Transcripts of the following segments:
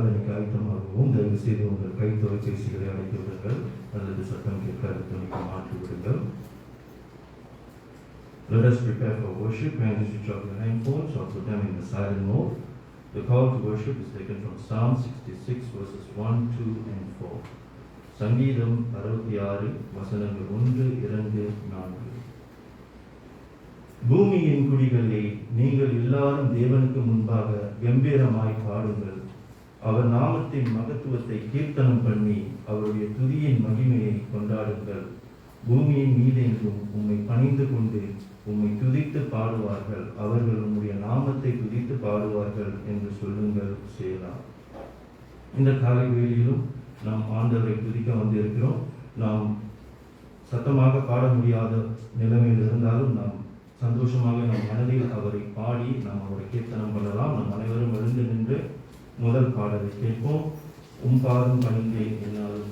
ஆராதனைக்கு ஆயத்தமாகவும் தயவு செய்து உங்கள் கை தொலைபேசிகளை அழைத்து விடுங்கள் அல்லது சத்தம் கேட்காத துணிக்கு மாற்றி விடுங்கள். Let us prepare for worship. Kindly switch off your handphones or put them in the silent mode. The call to worship is taken from Psalm 66 verses 1, 2 and 4. சங்கீதம் 66 வசனங்கள் 1, 2, 4. பூமியின் குடிகளே, நீங்கள் எல்லாரும் தேவனுக்கு முன்பாக கம்பீரமாய் பாடுங்கள். அவர் நாமத்தின் மகத்துவத்தை கீர்த்தனம் பண்ணி அவருடைய துதியின் மகிமையை கொண்டாடுங்கள். பூமியின் மீதெங்கும் உம்மை பணிந்து கொண்டு உம்மை துதித்து பாடுவார்கள். அவர்கள் உம்முடைய நாமத்தை துதித்து பாடுவார்கள் என்று சொல்லுங்கள். சேலா. இந்த காலை வேளையிலும் நாம் ஆண்டவரை துதிக்க வந்திருக்கிறோம். நாம் சத்தமாக பாட முடியாத நிலைமையில் இருந்தாலும் நாம் சந்தோஷமாக நம் மனதில் அவரை பாடி நாம் அவரை கீர்த்தனம் பண்ணலாம். நம் அனைவரும் எழுந்து நின்று முதல் பாடலை கேட்போம். பாதம் பணிந்தேன் என்னாலும்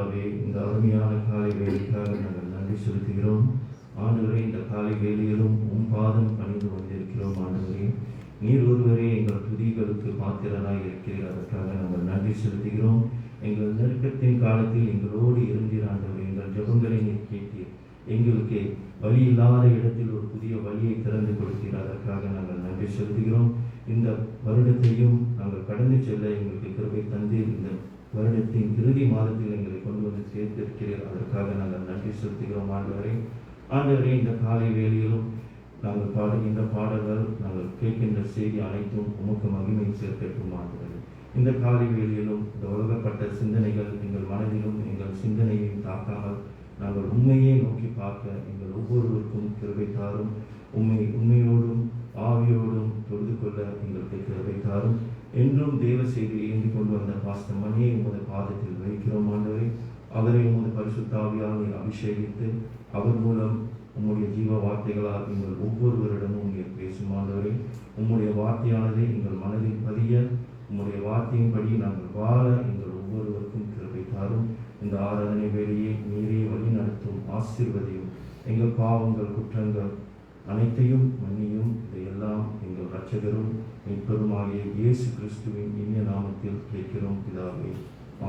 பிதாவே, இந்த அருமையான காலை வேலைக்காக நாங்கள் நன்றி செலுத்துகிறோம். ஆண்டவரே, இந்த காலை வேலையிலும் பாதம் பணிந்து கொண்டிருக்கிறோம். ஆண்டவரே, நீர் ஒருவரே எங்கள் துதிகளுக்கு பாத்திரராய் இருக்கிறீர். அதற்காக நாங்கள் நன்றி செலுத்துகிறோம். எங்கள் நெருக்கத்தின் காலத்தில் எங்களோடு இருந்தீர். ஆண்டவரே, எங்கள் ஜெபங்களை நீர் கேட்டீர். எங்களுக்கு வழி இல்லாத இடத்தில் ஒரு புதிய வழியை திறந்து கொடுத்தீர். அதற்காக நாங்கள் நன்றி செலுத்துகிறோம். இந்த வருடத்தையும் நாங்கள் கடந்து செல்ல எங்களுக்கு கிருபை தந்தீர். இந்த வருடத்தின் இறுதி மாதத்தில் எங்களை கொண்டு வந்து சேர்த்திருக்கிறீர். அதற்காக நாங்கள் நன்றி செலுத்துகிறோம். ஆண்டவரே, இந்த காலை வேளையிலும் நாங்கள் பாடுகின்ற பாடல்கள், நாங்கள் கேட்கின்ற செய்தி அனைத்தும் உமக்கு மகிமை சேர்க்கட்டும். ஆண்டவரே, இந்த காலை வேளையிலும் இந்த உலகப்பட்ட சிந்தனைகள் எங்கள் மனதிலும் எங்கள் சிந்தனையையும் தாக்காமல் நாங்கள் உண்மையை நோக்கி பார்க்க எங்கள் ஒவ்வொருவருக்கும் கிருபை தாரும். உண்மையோடும் ஆவியோடும் தொழுது கொள்ள எங்களுக்கு கிருபை தாரும். என்றும் தேவ செய்தியை ஏந்தி கொண்டு வந்த பாஸ்டர் மணியை உமது பாதத்தில் வைக்கிறோம். ஆண்டவரே, அவரை உமது பரிசுத்த ஆவியால் நீர் அபிஷேகித்து அவர் மூலம் உம்முடைய ஜீவ வார்த்தைகளால் எங்கள் ஒவ்வொருவரிடமும் நீர் பேசும். ஆண்டவரே, உம்முடைய வார்த்தையானது எங்கள் மனதில் பதிய, உம்முடைய வார்த்தையின்படி நாங்கள் வாழ எங்கள் ஒவ்வொருவருக்கும் கிருபை தாரும். இந்த ஆராதனை வேலையை நீரே வழி நடத்தும், ஆசீர்வதியும். எங்கள் பாவங்கள் குற்றங்கள் அனைத்தையும் மன்னியும். இதையெல்லாம் எங்கள் இரட்சகரும் மீட்பருமாகிய இயேசு கிறிஸ்துவின் இனிய நாமத்தில் கேட்கிறோம் பிதாவே,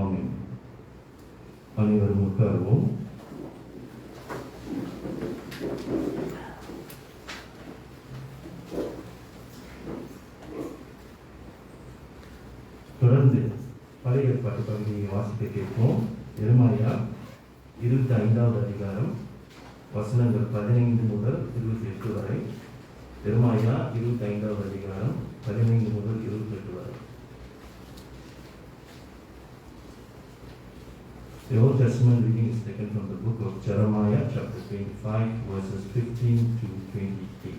ஆமென். அனைவரும் உட்காருவோம். தொடர்ந்து பழைய ஏற்பாட்டு பகுதியை வாசிக்க கேட்போம். எரேமியா 25வது அதிகாரம் வசனங்கள் 15 முதல் 28 வரை. எரேமியா 25வது அதிகாரம் 15 முதல் 28 வரை. The Old Testament reading is taken from the book of Jeremiah, chapter 25, verses 15 to 28.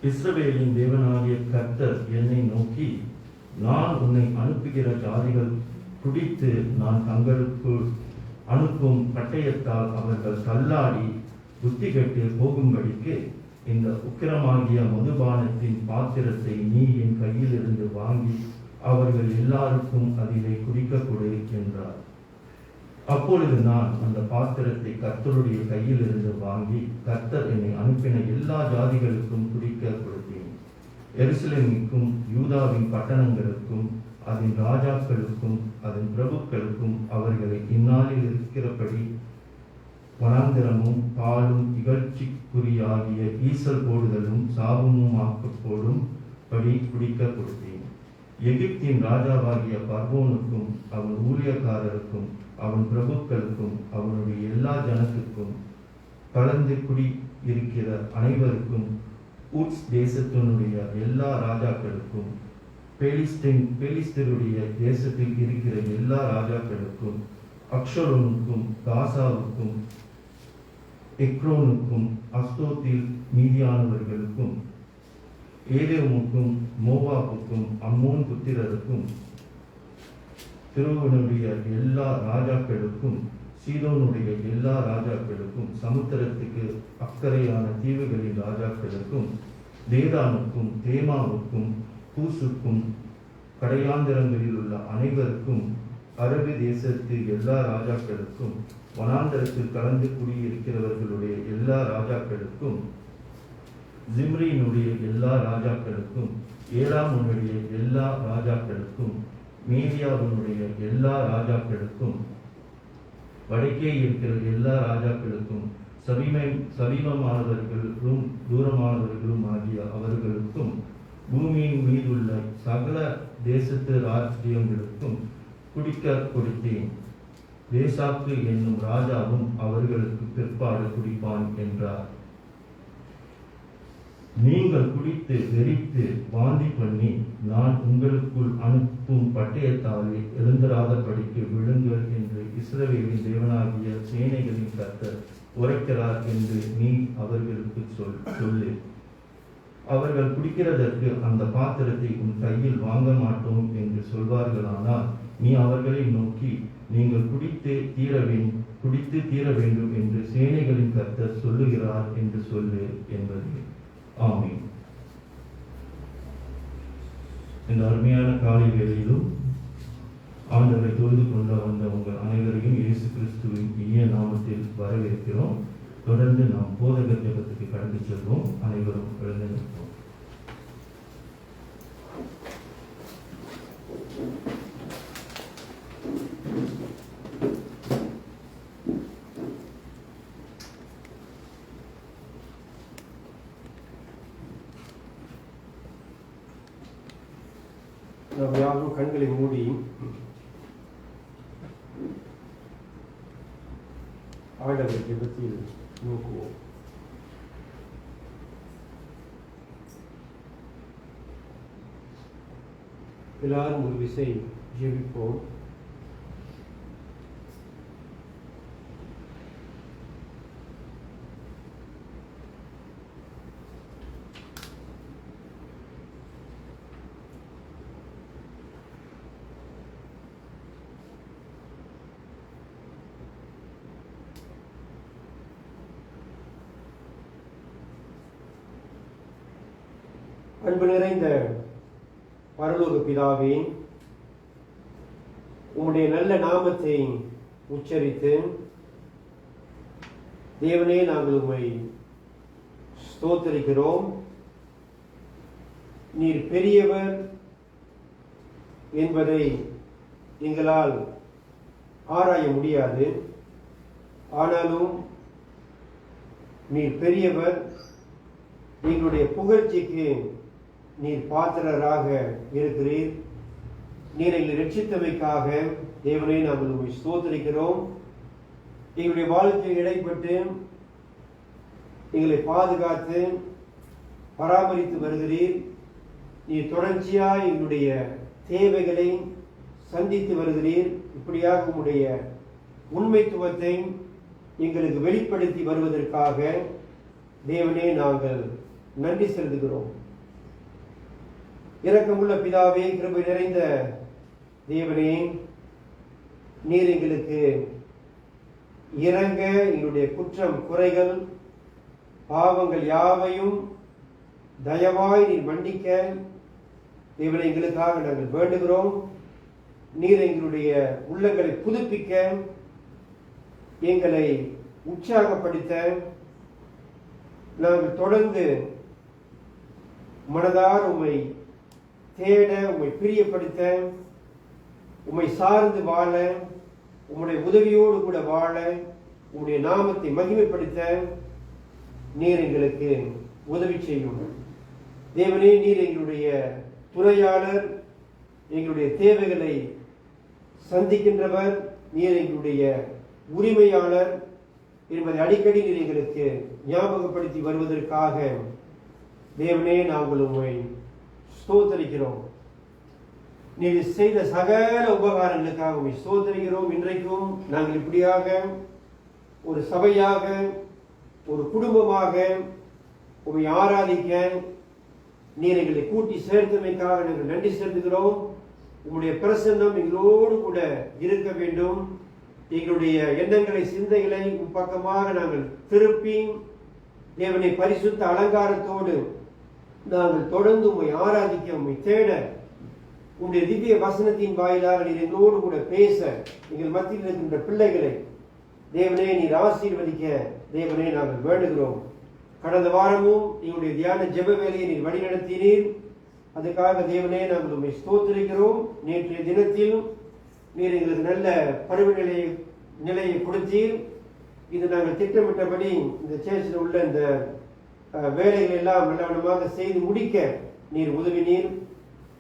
இஸ்ரவேலின் தேவனாகிய கர்த்தர் என்னை நோக்கி, நான் உன்னை அனுப்புகிற ஜாதிகள் குடித்து நான் தங்களுக்கு அனுப்பும் பட்டயத்தால் அவர்கள் தள்ளாடி புத்தி கெட்டு போகும்படிக்கு இந்த உக்கிரமாகிய மதுபானத்தின் பாத்திரத்தை நீ என் கையிலிருந்து வாங்கி அவர்கள் எல்லாருக்கும் அதிலே குடிக்க கொடு என்றார். அப்பொழுது நான் அந்த பாத்திரத்தை கர்த்தருடைய கையிலிருந்து வாங்கி கர்த்தர் என்னை அனுப்பின எல்லா ஜாதிகளுக்கும் குடிக்க கொடுத்தேன். எருசலேமுக்கும் யூதாவின் பட்டணங்களுக்கும் அதன் ராஜாக்களுக்கும் அதன் பிரபுக்களுக்கும் அவர்களை இந்நாளில் இருக்கிறபடி வனாந்திரமும் பாலும் இகழ்ச்சிக்குறியாகிய ஈசல் போடுதலும் சாபமுமாக்கப்போடும் படி குடிக்க கொடுத்தேன். எகிப்தின் ராஜாவாகிய பர்வோனுக்கும் அவன் ஊழியக்காரருக்கும் அவன் பிரபுக்களுக்கும் அவனுடைய எல்லா ஜனத்துக்கும் கலந்து குடி இருக்கிற அனைவருக்கும் ஊட்ஸ் தேசத்தினுடைய எல்லா ராஜாக்களுக்கும் பெலிஸ்தருடைய தேசத்தில் இருக்கிற எல்லா ராஜாக்களுக்கும் அக்ஷரோனுக்கும் காசாவுக்கும் எக்ரோனுக்கும் அஸ்தோத்தில் மீதியானவர்களுக்கும் ஏதேமுக்கும் மோவாப்புக்கும் அம்மோன் புத்திரருக்கும் திருவனுடைய எல்லா ராஜாக்களுக்கும் சீதோனுடைய எல்லா ராஜாக்களுக்கும் சமுத்திரத்துக்கு அக்கறையான தீவுகளின் ராஜாக்களுக்கும் தேதானுக்கும் தேமாவுக்கும் கூசுக்கும் கடையாந்திரங்களில் உள்ள அனைவருக்கும் அரபு தேசத்து எல்லா ராஜாக்களுக்கும் வனாந்தரத்தில் கலந்து குடியிருக்கிறவர்களுடைய எல்லா ராஜாக்களுக்கும் ஜிம்ரியினுடைய எல்லா ராஜாக்களுக்கும் ஏலாமுனுடைய எல்லா ராஜாக்களுக்கும் மேதியாவினுடைய எல்லா ராஜாக்களுக்கும் வடக்கே இருக்கிற எல்லா ராஜாக்களுக்கும் சமீபமானவர்களும் தூரமானவர்களும் ஆகிய அவர்களுக்கும் பூமியின் மீதுள்ள சகல தேசத்து ராஜ்யங்களுக்கும் குடிக்க கொடுத்தேன். தேசாக்கு என்னும் ராஜாவும் அவர்களுக்கு பிற்பாடு குடிப்பான் என்றார். நீங்கள் குடித்து வெறித்து வாந்தி பண்ணி நான் உங்களுக்குள் அனுப்பும் பட்டயத்தாலே எழுந்தராதபடிக்கு விழுங்கள் என்று இஸ்ரவேலின் தேவனாகிய சேனைகளின் கர்த்தர் உரைக்கிறார் என்று நீ அவர்களுக்கு சொல்லு. அவர்கள் குடிக்கிறதற்கு அந்த பாத்திரத்தை உன் கையில் வாங்க மாட்டோம் என்று சொல்வார்களானால் நீ அவர்களை நோக்கி, நீங்கள் குடித்து தீரவின் குடித்து தீர வேண்டும் என்று சேனைகளின் கர்த்தர் சொல்லுகிறார் என்று சொல்லு என்பது. ஆமீன். இந்த அருமையான காலை வேளையிலும் ஆண்டவரை தொழுது கொள்ள வந்த உங்கள் அனைவரையும் இயேசு கிறிஸ்துவின் இனிய நாமத்தில் வரவேற்கிறோம். தொடர்ந்து நாம் போதகர் ஜெபத்துக்கு கடந்து செல்வோம். அனைவரும் எழுந்து நிற்போம். நாம் யாரும் கண்களை மூடி ஆண்டவர் ஜெபத்தில் நோக்குவோம். எல்லாரும் ஒரு விசை ஜெபிப்போம். அன்பு நிறைந்த பரலோக பிதாவே, உம்முடைய நல்ல நாமத்தை உச்சரித்து தேவனே நாங்கள் உம்மை ஸ்தோத்திரிக்கிறோம். நீர் பெரியவர் என்பதை எங்களால் ஆராய முடியாது. ஆனாலும் நீர் பெரியவர், எங்களுடைய புகழ்ச்சிக்கு நீர் பாத்திரராக இருக்கிறீர். நீர் எங்களை ரட்சித்தமைக்காக தேவனே நாங்கள் உம்மை ஸ்தோத்திரிக்கிறோம். எங்களுடைய வாழ்க்கையில் இடைப்பட்டு எங்களை பாதுகாத்து பராமரித்து வருகிறீர். நீர் தொடர்ச்சியாய் எங்களுடைய தேவைகளை சந்தித்து வருகிறீர். இப்படியாக உம்முடைய உண்மைத்துவத்தை எங்களுக்கு வெளிப்படுத்தி வருவதற்காக தேவனே நாங்கள் நன்றி செலுத்துகிறோம். இரக்கமுள்ள பிதாவே, கிருபை நிறைந்த தேவனே, நீர் எங்களுக்கு இறங்க, எங்களுடைய குற்றம் குறைகள் பாவங்கள் யாவையும் தயவாய் நீர் மன்னிக்க தேவனை எங்களுக்காக நாங்கள் வேண்டுகிறோம். நீர் எங்களுடைய உள்ளங்களை புதுப்பிக்க, எங்களை உற்சாகப்படுத்த, நாங்கள் தொடர்ந்து மனதார உம்மை தேட, உம்மை பிரியப்படுத்த, உம்மை சார்ந்து வாழ, உம்முடைய உதவியோடு கூட வாழ, உம்முடைய நாமத்தை மகிமைப்படுத்த நீர் எங்களுக்கு உதவி செய்யும். தேவனே, நீர் எங்களுடைய துணையாளர், எங்களுடைய தேவைகளை சந்திக்கின்றவர், நீர் எங்களுடைய உரிமையாளர் என்பதை அடிக்கடி நீர் எங்களுக்கு ஞாபகப்படுத்தி வருவதற்காக தேவனே நாங்கள் உம்மை ஸ்தோத்திரிக்கிறோம். நீர் செய்த சகல உபகாரங்களுக்காக உம்மை ஸ்தோத்திரிக்கிறோம். இன்றைக்கும் நாங்கள் இப்படியாக ஒரு சபையாக, ஒரு குடும்பமாக உம்மை ஆராதிக்க நீர் எங்களை கூட்டி சேர்த்தமைக்காக நாங்கள் நன்றி செலுத்துகிறோம். உம்முடைய பிரசன்னம் எங்களோடு கூட இருக்க வேண்டும். எங்களுடைய எண்ணங்களை, சிந்தைகளை பக்கமாக நாங்கள் திருப்பி தேவனை பரிசுத்த அலங்காரத்தோடு நாங்கள் தொடர்ந்து உம்மை ஆராதிக்க, உம்மை தேட, உம்முடைய திவ்ய வசனத்தின் வாயிலாக நீர் எங்களோடு கூட பேச, எங்கள் மத்தியில் இருக்கின்ற பிள்ளைகளை தேவனே நீர் ஆசீர்வதிக்க தேவனே நாங்கள் வேண்டுகிறோம். கடந்த வாரமும் எங்களுடைய தியான ஜெப வேலையை நீர் வழிநடத்தினீர். அதுக்காக தேவனே நாங்கள் உம்மை ஸ்தோத்திரிக்கிறோம். நேற்றைய தினத்தில் நீர் எங்களுக்கு நல்ல பருவ நிலையை கொடுத்தீர். இது நாங்கள் திட்டமிட்டபடி இந்த சேர்ச்சில் உள்ள இந்த வேலைகள் எல்லாம் நல்லவனமாக செய்து முடிக்க நீர் உதவினீர்.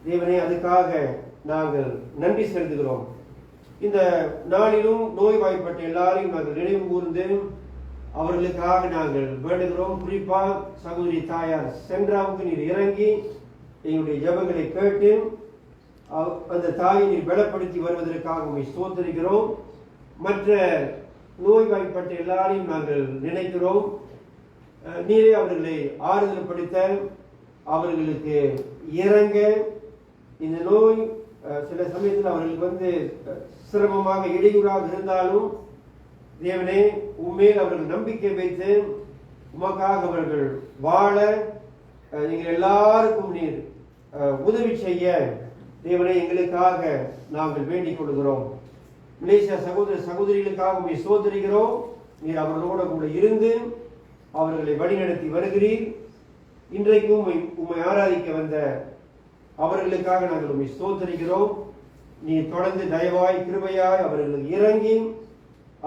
தேவனே, அதுக்காக நாங்கள் நன்றி செலுத்துகிறோம். இந்த நாளிலும் நோய்வாய்ப்பட்ட எல்லாரையும் நாங்கள் நினைவு கூர்ந்து அவர்களுக்காக நாங்கள் வேண்டுகிறோம். குறிப்பாக சகோதரி தாயார் சென்றாவுக்கு நீர் இறங்கி எங்களுடைய ஜெபங்களை கேட்டு அந்த தாயை நீர் பலப்படுத்தி வருவதற்காக உம்மை ஸ்தோத்திரிக்கிறோம். மற்ற நோய்வாய்ப்பட்ட எல்லாரையும் நாங்கள் நினைக்கிறோம். நீரே அவர்களை ஆறுதல் படுத்த, அவர்களுக்கு இறங்க, இந்த நோய் சில சமயத்தில் அவர்களுக்கு சிரமமாக இடையூறாக இருந்தாலும் தேவனே, உண்மையில் அவர்கள் நம்பிக்கை வைத்து உமக்காக அவர்கள் வாழ நீங்கள் எல்லாருக்கும் நீர் உதவி செய்ய தேவனே எங்களுக்காக நாங்கள் வேண்டிக் கொள்கிறோம். மலேசியா சகோதர சகோதரிகளுக்காக உண்மை சோதரிக்கிறோம். நீர் அவர்களோட கூட இருந்து அவர்களை வழிநடத்தி வருகிறீர். இன்றைக்கும் உம்மை ஆராதிக்க வந்த அவர்களுக்காக நாங்கள் உண்மை ஸ்தோத்தரிக்கிறோம். நீ தொடர்ந்து தயவாய் கிருபையாய் அவர்களுக்கு இறங்கி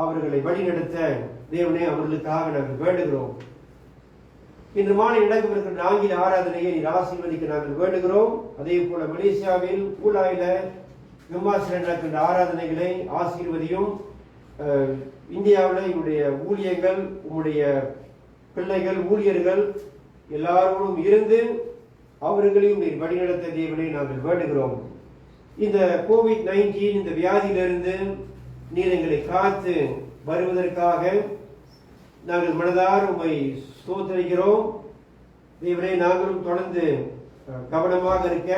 அவர்களை வழிநடத்த தேவனே அவர்களுக்காக நாங்கள் வேண்டுகிறோம். இன்று மாலை நடக்கவிருக்கின்ற ஆங்கில ஆராதனையை நீர் ஆசீர்வதிக்க நாங்கள் வேண்டுகிறோம். அதே போல மலேசியாவில் கூலாயில விமாசில நடக்கின்ற ஆராதனைகளை ஆசீர்வதியும். இந்தியாவில் என்னுடைய ஊழியர்கள், உம்முடைய பிள்ளைகள், ஊழியர்கள் எல்லாரோடும் இருந்து அவர்களையும் நீர் வழிநடத்த தேவனை நாங்கள் வேண்டுகிறோம். இந்த COVID-19 இந்த வியாதியிலிருந்து நீர் எங்களை காத்து வருவதற்காக நாங்கள் மனதார உம்மை ஸ்தோத்திரிக்கிறோம். தேவனே, நாங்களும் தொடர்ந்து கவனமாக இருக்க,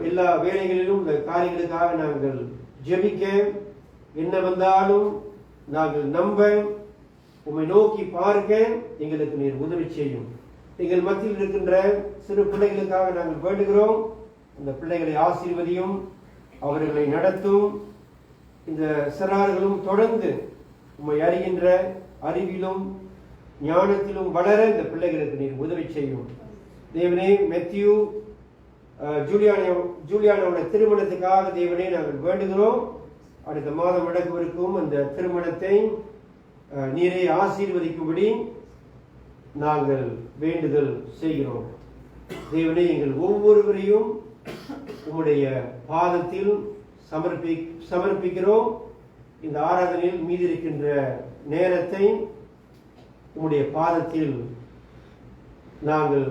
எல்லா வேலைகளிலும் இந்த காரியங்களுக்காக நாங்கள் ஜெபிக்க, என்ன வந்தாலும் நாங்கள் நம்ப, உம்மை நோக்கி பார்க்க எங்களுக்கு நீர் உதவி செய்யும். எங்கள் மத்தியில் இருக்கின்ற சிறு பிள்ளைகளுக்காக நாங்கள் வேண்டுகிறோம். அந்த பிள்ளைகளை ஆசீர்வதியும், அவர்களை நடத்தும். இந்த சிறார்களும் தொடர்ந்து உம்மை அறிகின்ற அறிவிலும் ஞானத்திலும் வளர இந்த பிள்ளைகளுக்கு நீர் உதவி செய்யும். தேவனே, மெத்தியூ ஜூலியானோட திருமணத்துக்காக தேவனே நாங்கள் வேண்டுகிறோம். அடுத்த மாதம் நடக்கவிருக்கும் அந்த திருமணத்தை நீரை ஆசீர்வதிக்கும்படி நாங்கள் வேண்டுதல் செய்கிறோம். தேவனே, எங்கள் ஒவ்வொருவரையும் உம்முடைய பாதத்தில் சமர்ப்பிக்கிறோம். இந்த ஆராதனையில் மீதி இருக்கின்ற நேரத்தை உம்முடைய பாதத்தில் நாங்கள்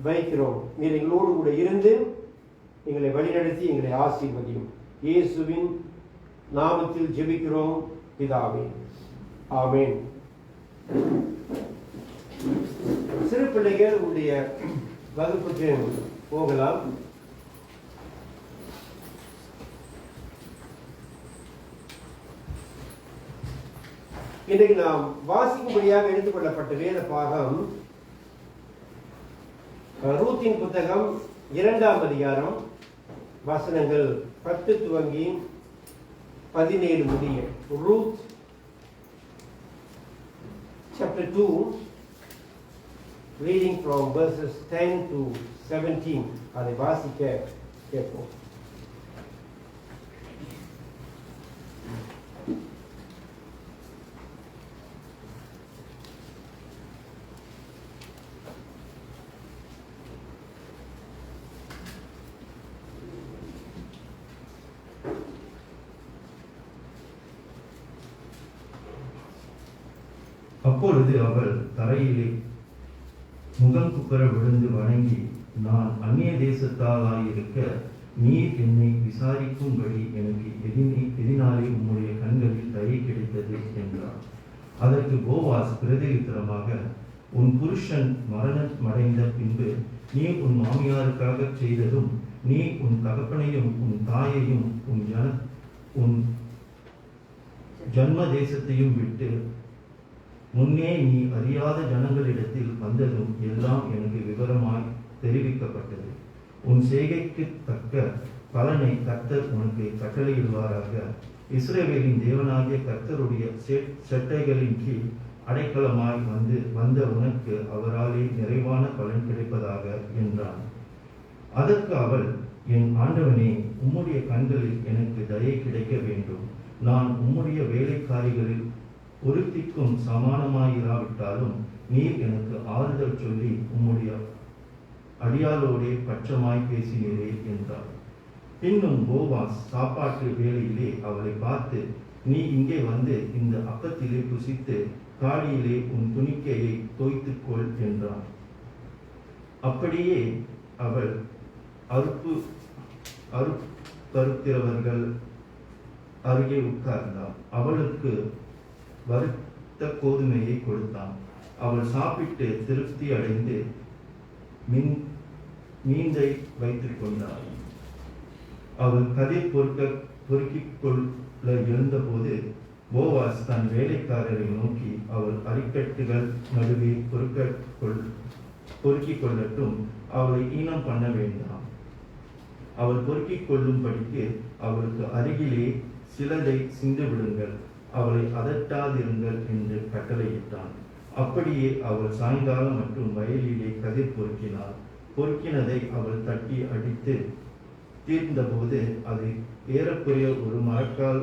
வைக்கிறோம். நீர் எங்களோடு கூட இருந்து எங்களை வழிநடத்தி எங்களை ஆசீர்வதியும். இயேசுவின் நாமத்தில் ஜெபிக்கிறோம் பிதாவே, ஆமென். சிறு பிள்ளைகள் உடைய வகுப்புக்கு போகலாம். இன்றைக்கு நாம் வாசிக்கும்படியாக எடுத்துக்கொள்ளப்பட்ட வேத பாகம் ரூத்தின் புத்தகம் 2ஆம் அதிகாரம் வசனங்கள் 10 துவங்கி 17 முடிய. Ruth chapter 2 reading from verses 10 to 17. அதை வாசிக்க கேட்போம். அப்பொழுது அவள் தரையிலே முகம் குப்புற விழுந்து வணங்கி, நான் அந்நிய தேசத்தாளாயிருக்க நீர் என்னை விசாரிக்கும்படி எனக்கு எதினாலே உம்முடைய கண்களில் தயை கிடைத்தது என்றார். அதற்கு போவாஸ் பிரதியுத்தரமாக, உன் புருஷன் மரணமடைந்த பின்பு நீ உன் மாமியாருக்காக செய்ததும், நீ உன் தகப்பனையும் உன் தாயையும் உன் ஜன்ம தேசத்தையும் விட்டு முன்னே நீ அறியாத ஜனங்களிடத்தில் வந்ததும் எல்லாம் எனக்கு விவரமாய் தெரிவிக்கப்பட்டது. உன் செய்கைக்கு தக்க பலனை கர்த்தர் உனக்கு கட்டளையிடுவாராக. இஸ்ரவேலின் தேவனாகிய கர்த்தருடைய செட்டைகளின் கீழ் அடைக்கலமாய் வந்த உனக்கு அவராலே நிறைவான பலன் கிடைப்பதாக என்றான். அதற்கு அவள், என் ஆண்டவனே, உம்முடைய கண்களில் எனக்கு தயை கிடைக்க வேண்டும். நான் உம்முடைய வேலைக்காரிகளில் ஒருத்திக்கும் சமானமாயிராவிட்டாலும் நீர் எனக்கு ஆறுதல் சொல்லி உம்முடைய அடியாளோடே பட்சமாய் பேசினீரே என்றார். பின்னும் போவாஸ் சாப்பாட்டு வேளையிலே அவளை பார்த்து, நீ இங்கே வந்து இந்த அப்பத்திலே புசித்து காடியிலே உன் துணிக்கையை தோய்த்துக்கொள் என்றான். அப்படியே அவள் அறுக்கிறவர்கள் அருகே உட்கார்ந்தாள். அவளுக்கு வறுத்த கோதுமையை கொடுத்தான். அவள் சாப்பிட்டு திருப்தி அடைந்து மீந்தை வைத்துக் கொண்டாள். அவள் கதிர் பொறுக்கிக் கொள்ள எழுந்தபோது போவாஸ் தன் வேலைக்காரரை நோக்கி, அவர் அரிக்கட்டுகள் நடுவே பொறுக்கிக் கொள்ளட்டும், அவளை ஈனம் பண்ண வேண்டாம். அவள் பொறுக்கிக் கொள்ளும்படிக்கு அவளுக்கு அருகிலே சிலதை சிந்து விடுங்கள், அவளை அதட்டாதிருங்கள் என்று கட்டளையிட்டான். அப்படியே அவள் சாயங்காலம் மற்றும் வயலிலே கதிர் பொறுக்கினாள். பொறுக்கினதை அவள் தட்டி அடித்து தீர்ந்தபோது அது ஏறக்குறைய ஒரு மரக்கால்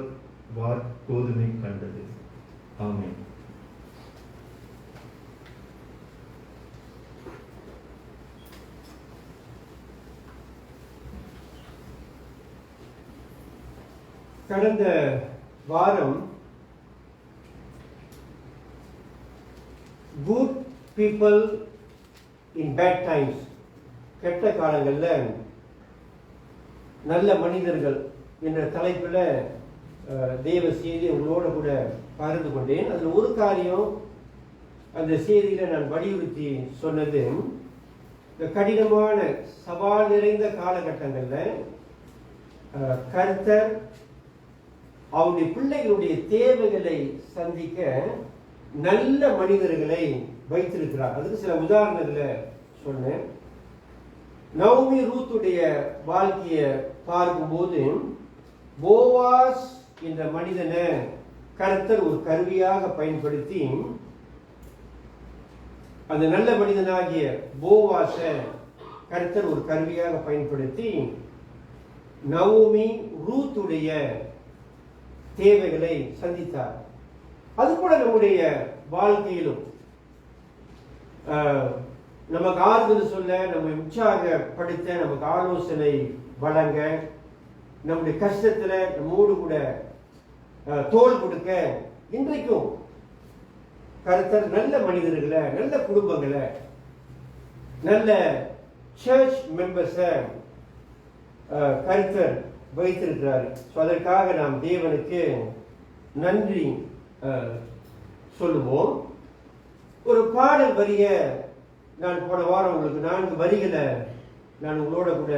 வார் கோதுமை கண்டது. ஆமென். கடந்த வாரம் good people in bad times, கெட்ட காலங்களில் நல்ல மனிதர்கள் என்ற தலைப்பில் தேவ செய்தி உங்களோட கூட பகிர்ந்து கொண்டேன். அதில் ஒரு காரியம் அந்த செய்தியில் நான் வலியுறுத்தி சொன்னது, இந்த கடினமான சவால் நிறைந்த காலகட்டங்களில் கர்த்தர் அவருடைய பிள்ளைகளுடைய தேவைகளை சந்திக்க நல்ல மனிதர்களை வைத்திருக்கிறார். அதுக்கு சில உதாரணங்களை சொன்னேன். நவோமி ரூத்துடைய வாழ்க்கையை பார்க்கும்போது போவாஸ் என்ற மனிதனை கர்த்தர் ஒரு கருவியாக பயன்படுத்தி அந்த நல்ல மனிதனாகிய போவாஸை கர்த்தர் ஒரு கருவியாக பயன்படுத்தி நவோமி ரூத்துடைய தேவைகளை சந்தித்தார். அது கூட நம்முடைய வாழ்க்கையிலும் நமக்கு ஆறுதல் சொல்ல, நம்மை உற்சாகப்படுத்த, நமக்கு ஆலோசனை வழங்க, நம்முடைய கஷ்டத்தில் நம்மோடு கூட தோள் கொடுக்க இன்றைக்கும் கர்த்தர் நல்ல மனிதர்களை, நல்ல குடும்பங்களை, நல்ல சர்ச் மெம்பர்ஸை கர்த்தர் வைத்திருக்கிறார். ஸோ அதற்காக நாம் தேவனுக்கு நன்றி சொல்லுவோம். ஒரு பாடல் வரிய நான் போன வாரம் உங்களுக்கு 4 வரிகளை நான் உங்களோட கூட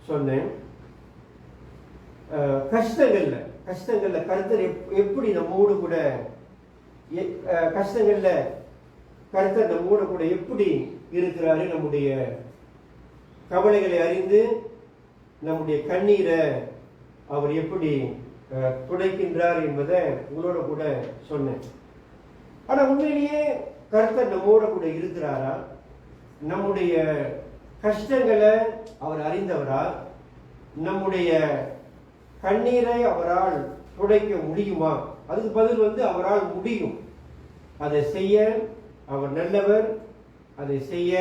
சொன்னேன். கஷ்டங்கள்ல கர்த்தர் எப்படி நம்மோடு கூட, கஷ்டங்கள்ல கர்த்தர் நம்மோடு கூட எப்படி இருக்கிறாரு, நம்முடைய கவலைகளை அறிந்து நம்முடைய கண்ணீரை அவர் எப்படி துடைக்கின்றார் என்பதை உங்களோட கூட சொன்னேன். ஆனா உண்மையிலேயே கர்த்தர் நம்மோட கூட இருக்கிறாரா? நம்முடைய கஷ்டங்களை அவர் அறிந்தவரா? நம்முடைய கண்ணீரை அவரால் துடைக்க முடியுமா? அதுக்கு பதில் அவரால் முடியும். அதை செய்ய அவர் நல்லவர், அதை செய்ய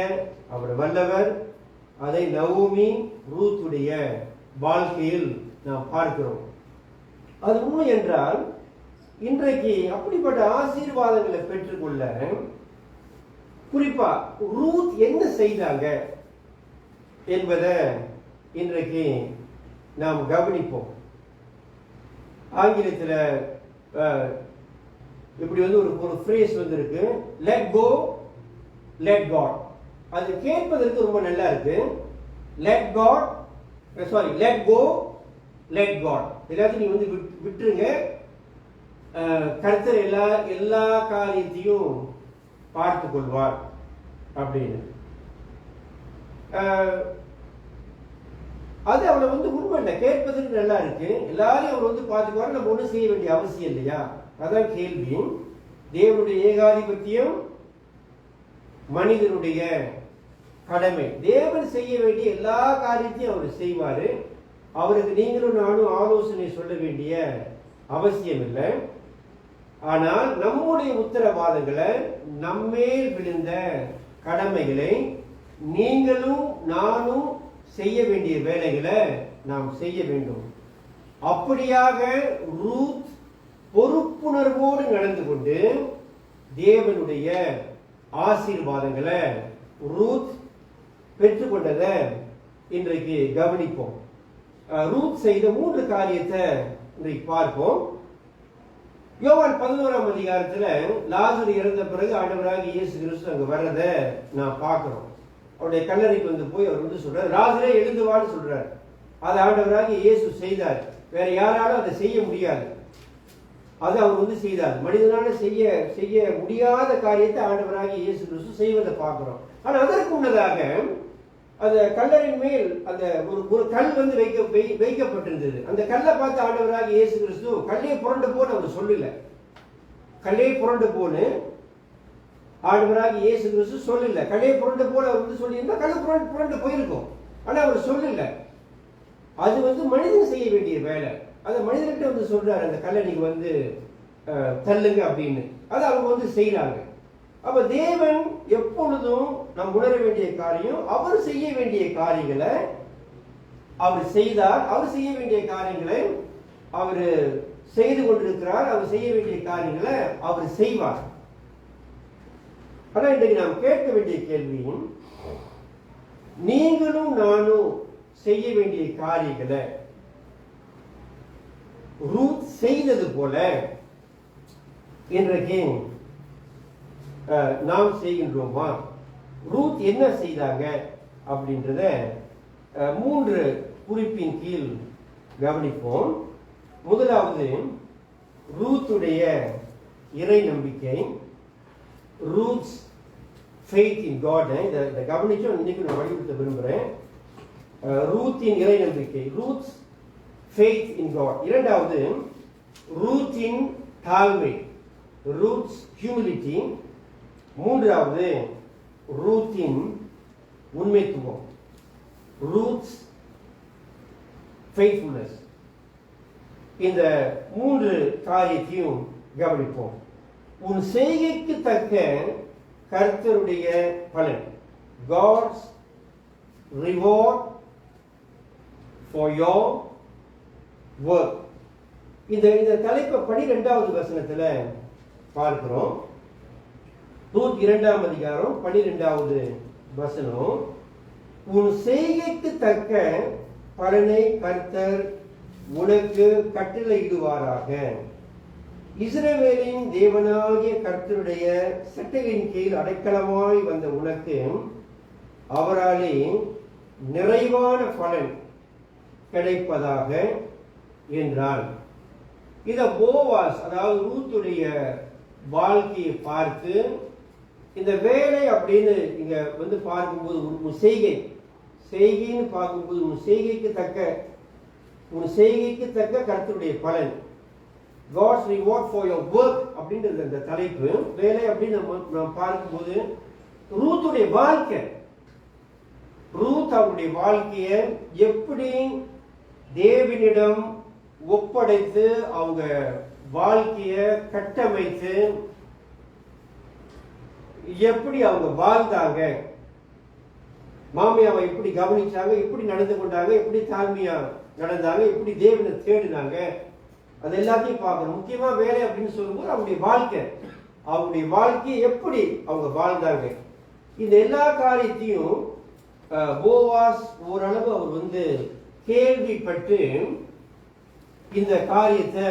அவர் வல்லவர். அதை நவோமி ரூத்துடைய வாழ்க்கையில் நாம் பார்க்கிறோம். அது உண்மை என்றால் இன்றைக்கு அப்படிப்பட்ட ஆசீர்வாதங்களை பெற்றுக்கொள்ள குறிப்பா ரூத் என்ன செய்தாங்க என்பதை இன்றைக்கு நாம் கவனிப்போம். ஆங்கிலத்தில் இப்படி ஒரு ஃப்ரேஸ் இருக்கு, லெட் கோ லெட் காட். அது கேட்பதற்கு ரொம்ப நல்லா இருக்கு. Let go let God. எல்லாத்தையும் நீ விட்டுருங்க, கர்த்தர் எல்லா காரியத்தையும் பார்த்து கொள்வார் அப்படின்னு. அது அவளை உண்மை இல்லை, கேட்பதற்கு நல்லா இருக்கு. எல்லாரையும் அவர் பார்த்துக்குவார், நம்ம ஒன்றும் செய்ய வேண்டிய அவசியம் இல்லையா? அதான் கேள்வி. தேவனுடைய ஏகாதிபத்தியம், மனிதனுடைய கடமை. தேவன் செய்ய வேண்டிய எல்லா காரியத்தையும் அவர் செய்வாரு. அவருக்கு நீங்களும் நானும் ஆலோசனை சொல்ல வேண்டிய அவசியம் இல்லை. ஆனால் நம்முடைய உத்தரவாதங்களை, நம்மேல் விழுந்த கடமைகளை நீங்களும் நானும் செய்ய வேண்டிய வேலைகளை நாம் செய்ய வேண்டும். அப்படியாக ரூத் பொறுப்புணர்வோடு நடந்து கொண்டு தேவனுடைய ஆசீர்வாதங்களை ரூத் பெற்றுக்கொண்டதை இன்றைக்கு கவனிப்போம். ரூத் செய்த 3 காரியத்தை இன்றைக்கு பார்ப்போம். யோவான் 11ஆம் அதிகாரத்துல லாசரு இறந்த பிறகு ஆண்டவராகிய இயேசு கிறிஸ்து அங்க வர்றதை நான் பார்க்கிறோம். அவருடைய கல்லறைக்கு போய் அவர் சொல்றாரு, லாசரே எழுந்து வான்னு சொல்றாரு. அதை ஆண்டவராகிய இயேசு செய்தார். வேற யாராலும் அதை செய்ய முடியாது. அதை அவர் வந்து செய்தார். மனிதனால செய்ய முடியாத காரியத்தை ஆண்டவராகிய இயேசு கிறிஸ்து செய்வதை பார்க்கிறோம். ஆனால் அதற்கு முன்னதாக அந்த கல்லறையின் மேல் அந்த ஒரு கல் வந்து வைக்கப்பட்டிருந்தது. அந்த கல்லை பார்த்து ஆண்டவராகிய இயேசு கிறிஸ்து கல்லே புரண்டு போன்னு அவர் சொல்லல. கல்லே புரண்டு போன்னு ஆண்டவராகிய இயேசு கிறிஸ்து சொல்லல. கல்லே புரண்டு போல அவர் வந்து சொல்லியிருந்தா கல் புரண்டு போயிருக்கும். ஆனா அவர் சொல்லல. அது வந்து மனிதன் செய்ய வேண்டிய வேலை. அதை மனிதர்கிட்ட வந்து சொல்றாரு, அந்த கல்லை நீங்க வந்து தள்ளுங்க அப்படின்னு. அதை அவங்க வந்து செய்யறாங்க. அப்ப தேவன் எப்பொழுதும் நாம் உணர வேண்டிய காரியம், அவர் செய்ய வேண்டிய காரியங்களை அவர் செய்தார். அவர் செய்ய வேண்டிய காரியங்களை அவர் செய்து கொண்டிருக்கிறார். அவர் செய்ய வேண்டிய காரியங்களை அவர் செய்வார். ஆனா இன்றைக்கு நாம் கேட்க வேண்டிய கேள்வியும், நீங்களும் நானும் செய்ய வேண்டிய காரியங்களை ரூத் செய்தது போல இன்றைக்கு நாம் செய்கின்றோமா? ரூத் என்ன செய்தாங்க அப்படின்றத 3 குறிப்பின் கீழ் கவனிப்போம். முதலாவது, ரூத்துடைய இறை நம்பிக்கை. ரூத்ஸ் ஃபெய்த் இன் காட். இதை கவனிச்சோம். இன்னைக்கு நான் வலியுறுத்த விரும்புகிறேன். ரூத்தின் இறை நம்பிக்கை, ரூத்ஸ் ஃபெய்த் இன் காட். இரண்டாவது, ரூத்தின் தாழ்மை, ரூத்ஸ் ஹியூமிலிட்டி. மூன்றாவது, ரூத்தின் உண்மைத்துவம், ரூத்ஸ் ஃபெய்த்ஃபுல்னஸ். இந்த 3 காரியத்தையும் கவனிப்போம். உன் செய்கைக்கு தக்க கர்த்தருடைய பலன், God's reward for your work. இந்த தலைப்பை 12வது வசனத்துல பார்க்கிறோம். ரூத் 2ஆம் அதிகாரம் 12வது வசனம். உன் செய்கைக்கு தக்க பலனை கர்த்தர் உனக்கு கட்டளையிடுவாராக. இஸ்ரவேலின் தேவனாகிய கர்த்தருடைய சட்டையின் கீழ் அடைக்கலமாய் வந்த உனக்கு அவராலே நிறைவான பலன் கிடைப்பதாக என்றான். இத போவாஸ், அதாவது ரூத்துடைய வாழ்க்கையை பார்த்து, இந்த வேலை அப்படின்னு இங்க வந்து பார்க்கும்போது ஒரு செய்கைன்னு பார்க்கும்போது உன் செய்கைக்கு தக்க கர்த்தருடைய பலன், God's reward for your work அப்படின்றது அந்த தலைப்பு. வேலை அப்படின்னு நம்ம பார்க்கும்போது ரூத்துடைய வாழ்க்கை, ரூத் அவருடைய வாழ்க்கையை எப்படி தேவனிடம் ஒப்படைத்து அவங்க வாழ்க்கையை கட்டமைத்து எப்படி அவங்க வாழ்ந்தாங்க, மாமியாவை எப்படி கவனிச்சாங்க, எப்படி நடந்து கொண்டாங்க, எப்படி தாழ்மையா நடந்தாங்க, எப்படி தேவனை தேடினாங்க, அது எல்லாத்தையும் பார்க்கணும். முக்கியமா வேலை அப்படின்னு சொல்லும்போது அவங்களுடைய வாழ்க்கையை எப்படி அவங்க வாழ்ந்தாங்க, இந்த எல்லா காரியத்தையும் போவாஸ் ஓரளவு அவர் வந்து கேள்விப்பட்டு இந்த காரியத்தை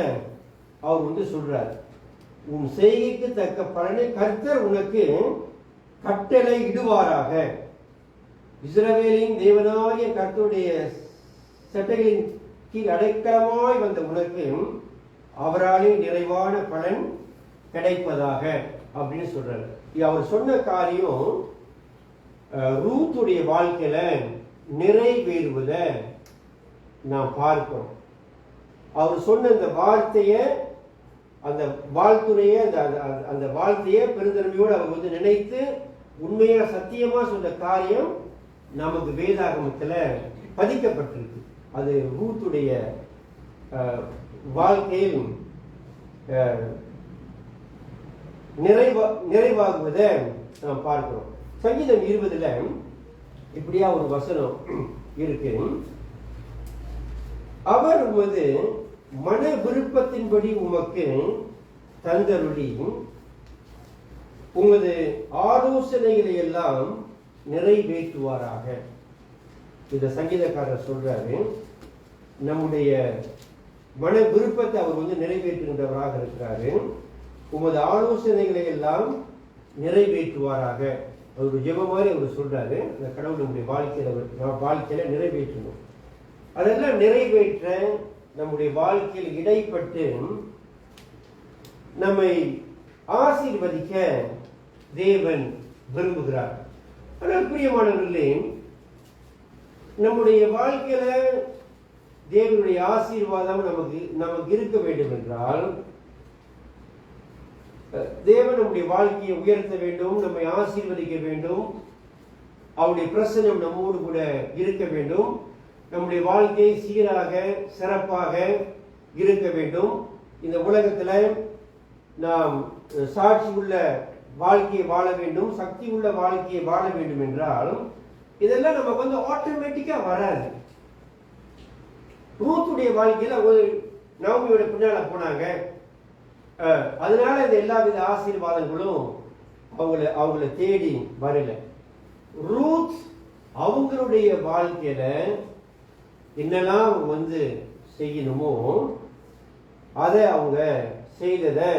அவர் வந்து சொல்றார். உன் செய்கைக்கு தக்க பலனை கர்த்தர் உனக்கு கட்டளை இடுவாராக. இஸ்ரவேலின் தேவனாகிய கர்த்தருடைய சட்டைகளின் கீழ் அடைக்கலமாய் வந்த உனக்கு அவராலே நிறைவான பலன் கிடைப்பதாக அப்படின்னு சொல்றாரு. அவர் சொன்ன காரியம் ரூத்துடைய வாழ்க்கையில நிறைவேறுவதை நாம் பார்க்கிறோம். அவர் சொன்ன இந்த வார்த்தையை, அந்த வாழ்த்துறையை, அந்த வார்த்தையை பெருந்தன்மையோடு அவர் வந்து நினைத்து உண்மையா சத்தியமா சொன்ன காரியம் நமக்கு வேதாகமத்துல பதிக்கப்பட்டிருக்கு. அது ரூத்துடைய வாழ்க்கையில் நிறைவாகுவதை நாம் பார்க்கிறோம். சங்கீதம் 20 இப்படியா ஒரு வசனம் இருக்கு. அவர் உமது மன விருப்பத்தின்படி உமக்கு தந்தருளி உமது ஆலோசனைகளை எல்லாம் நிறைவேற்றுவாராக. இந்த சங்கீதக்காரர் சொல்றாரு, நம்முடைய மன விருப்பத்தை அவர் வந்து நிறைவேற்றுகின்றவராக இருக்கிறாரு. உமது ஆலோசனைகளை எல்லாம் நிறைவேற்றுவாராக. அவருடைய ஜெபம் மாதிரி அவர் சொல்றாரு. அந்த கடவுள் நம்முடைய வாழ்க்கையில நிறைவேற்றணும். அதெல்லாம் நிறைவேற்ற நம்முடைய வாழ்க்கையில் இடைப்பட்டு நம்மை ஆசீர்வதிக்க தேவன் விரும்புகிறார். ஆனால் பிரியமானவர்களே, நம்முடைய வாழ்க்கையில தேவனுடைய ஆசீர்வாதம் நமக்கு இருக்க வேண்டும் என்றால், தேவன் நம்முடைய வாழ்க்கையை உயர்த்த வேண்டும், நம்மை ஆசீர்வதிக்க வேண்டும், அவருடைய பிரசன்னம் நம்மோடு கூட இருக்க வேண்டும், நம்முடைய வாழ்க்கை சீராக சிறப்பாக இருக்க வேண்டும். இந்த உலகத்துல நாம் சாட்சி உள்ள வாழ்க்கையை வாழ வேண்டும், சக்தி உள்ள வாழ்க்கையை வாழ வேண்டும் என்றால் இதெல்லாம் நமக்கு ஆட்டோமேட்டிக்கா வராது. ரூத்துடைய வாழ்க்கையில ஒரு நவமியோட பின்னால போனாங்க, அதனால இந்த எல்லாவித ஆசீர்வாதங்களும் அவங்கள தேடி வரல. ரூத் அவங்களுடைய வாழ்க்கையில என்னெல்லாம் செய்யணுமோ அதை அவங்க செய்ததை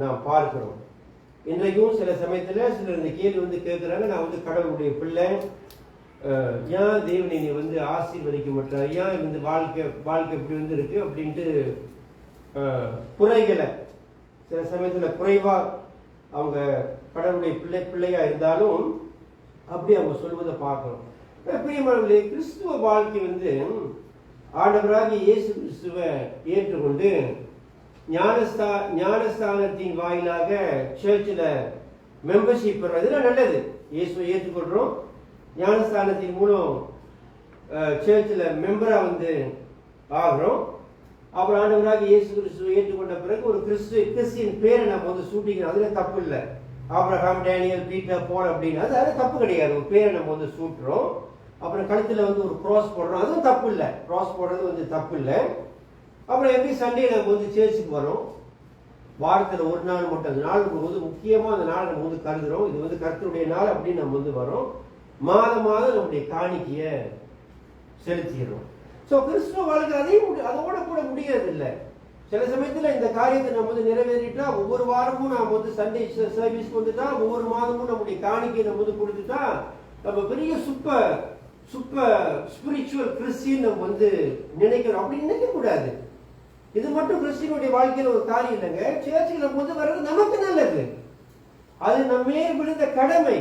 நாம் பார்க்கிறோம். இன்றைக்கும் சில சமயத்துல சிலர் இந்த கேள்வி கேட்கிறாங்க, நான் கடவுளுடைய பிள்ளை, ஏன் தேவனை நீ ஆசீர்வதிக்க மாட்டார், ஏன் வாழ்க்கை இப்படி இருக்கு அப்படின்ட்டு குறைகளை சில சமயத்துல குறைவா அவங்க கடவுளுடைய பிள்ளையா இருந்தாலும் அப்படி அவங்க சொல்வதை பார்க்கிறோம். பிரியமானவர்களே, கிறிஸ்துவ வாழ்க்கை ஆண்டவராகிய இயேசு கிறிஸ்துவை ஏற்றுக்கொண்டு ஞானஸ்தானத்தின் வாயிலாக சர்ச்சில் மெம்பர்ஷிப் பெறுறதுல நல்லது. இயேசுவை ஏற்றுக்கொள்றோம், ஞானஸ்தானத்தின் மூலம் சர்ச்சில் மெம்பரா ஆகிறோம். அப்புறம் ஆண்டவராக இயேசு கிறிஸ்துவை ஏற்றுக்கொண்ட பிறகு ஒரு கிறிஸ்டியன் பேரை நம்ம சூட்டிக்கணும், அதுல தப்பு இல்லை. ஆபிரகாம், டேனியல், பீட்டர், போல் அப்படின்னு அது தப்பு கிடையாது. ஒரு பேரை நம்ம சூட்டுறோம். அப்புறம் கழுத்துல ஒரு கிராஸ் போடுறோம், அதுவும் தப்பு இல்லை. கிராஸ் போடுறது தப்பு இல்லை. அப்புறம் எப்படி சண்டே நம்ம சர்ச்சுக்கு வரோம், வாரத்தில் ஒரு நாள் மட்டும், அந்த நாள் முக்கியமா அந்த நாள் நம்ம கருதுறோம், இது கர்த்தருடைய நாள் அப்படின்னு நம்ம வரோம். மாதம் நம்முடைய காணிக்கைய செலுத்திடுறோம். ஸோ கிறிஸ்துவ வாழ்க்கை அதோட கூட முடியாது இல்லை. சில சமயத்தில் இந்த காரியத்தை நம்ம நிறைவேறிட்டா, ஒவ்வொரு வாரமும் நாம் சண்டே சர்வீஸ்க்கு ஒவ்வொரு மாதமும் நம்முடைய காணிக்கையை நம்ம கொடுத்துட்டா நம்ம பெரிய சூப்பர் ஸ்பிரிச்சுவல் கிறிஸ்டியன் நம்ம நினைக்கிறோம். அப்படி நினைக்க கூடாது. இது மட்டும் கிறிஸ்டியனுடைய வாழ்க்கையில ஒரு காரியம் இல்லைங்க. சேர்ச்சுக்கு நம்ம வர்றது நமக்கு நல்லது, அது நம்ம விழுந்த கடமை.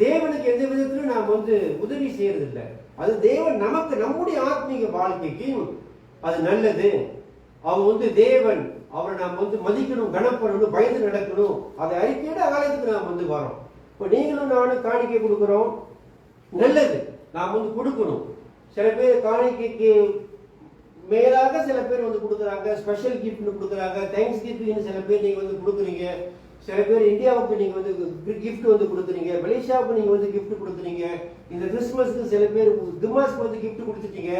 தேவனுக்கு எந்த விதத்திலும் நாம் உதவி செய்யறது இல்லை. அது தேவன் நமக்கு நம்முடைய ஆத்மீக வாழ்க்கைக்கு அது நல்லது. அவன் தேவன், அவரை நாம் மதிக்கணும், கனப்படணும், பயந்து நடக்கணும். அதை அறிக்கையிட காலத்துக்கு நாம் வரோம். இப்போ நீங்களும் நானும் காணிக்கை கொடுக்குறோம், நல்லது, நாம் கொடுக்கணும். சில பேர் காணிக்கைக்கு மேலாக சில பேர் கொடுக்குறாங்க, ஸ்பெஷல் கிஃப்ட்னு கொடுக்குறாங்க, தேங்க்ஸ் கிஃப்ட்னு சில பேர் நீங்க கொடுக்குறீங்க. சில பேர் இந்தியாவுக்கு நீங்க கிஃப்ட் கொடுக்குறீங்க, மலேசியாவுக்கு நீங்க கிஃப்ட் கொடுக்குறீங்க. இந்த கிறிஸ்துமஸ்க்கு சில பேர் திமாஸ்க்கு கிஃப்ட் கொடுத்துட்டீங்க.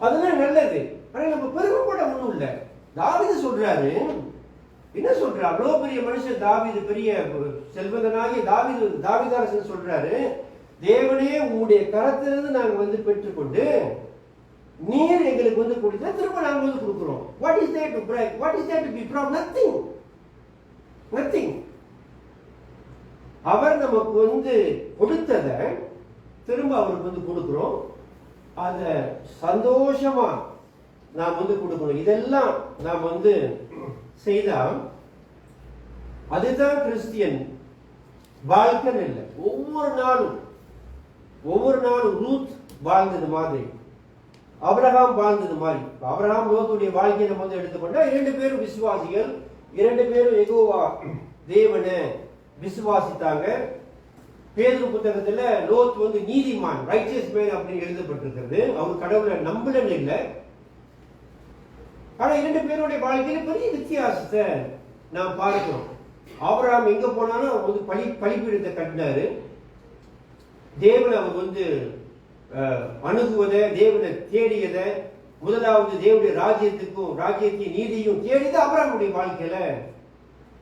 அதெல்லாம் நல்லது. ஆனா நம்ம பெருமைப்பட ஒண்ணும் இல்லை. தாவீது சொல்றாரு, என்ன சொல்றாரு, அவ்வளோ பெரிய மனுஷன் தாவீது, பெரிய செல்வந்தனாகிய தாவீதாரசன் சொல்றாரு, தேவனே உங்களுடைய கரத்திலிருந்து நாங்க பெற்றுக்கொண்டு நீர் எங்களுக்கு கொடுத்தா திரும்ப நாங்க கொடுக்கிறோம். What is that to brag? What is that to be proud? Nothing. அவர் நமக்கு கொடுத்ததை திரும்ப அவருக்கு கொடுக்கிறோம். அத சந்தோஷமா நாம் கொடுக்கணும். இதெல்லாம் நாம் செய்தா அதுதான் கிறிஸ்டியன் வாழ்க்கை இல்லை. ஒவ்வொரு நாளும் ரூத் வாழ்ந்தது மாதிரி, ஆபிரகாம் வாழ்ந்தது மாதிரி. ஆபிரகாம் லோத்துடைய வாழ்க்கையை நம்ம எடுத்துக்கொண்டா 2 பேரும் விசுவாசிகள், 2 பேரும் யெகோவா தேவனை விசுவாசித்தாங்க. பேதுரு புத்தகத்துல லோத் நீதிமான், ரைச்சியஸ் மேன் அப்படின்னு எழுதப்பட்டிருக்கிறது. அவர் கடவுளை நம்பலன்னு இல்லை. ஆனா 2 பேருடைய வாழ்க்கையில பெரிய வித்தியாசத்தை நாம் பார்க்கிறோம். ஆபிரகாம் எங்க போனாலும் அவர் பலிபீடத்தை கட்டினாரு. தேவனை அவர் அணுகுவதை, தேவனை தேடியதை, முதலாவது தேவனுடைய ராஜ்யத்தையும் நீதியும் தேடியது ஆபிரகாமுடைய வாழ்க்கையில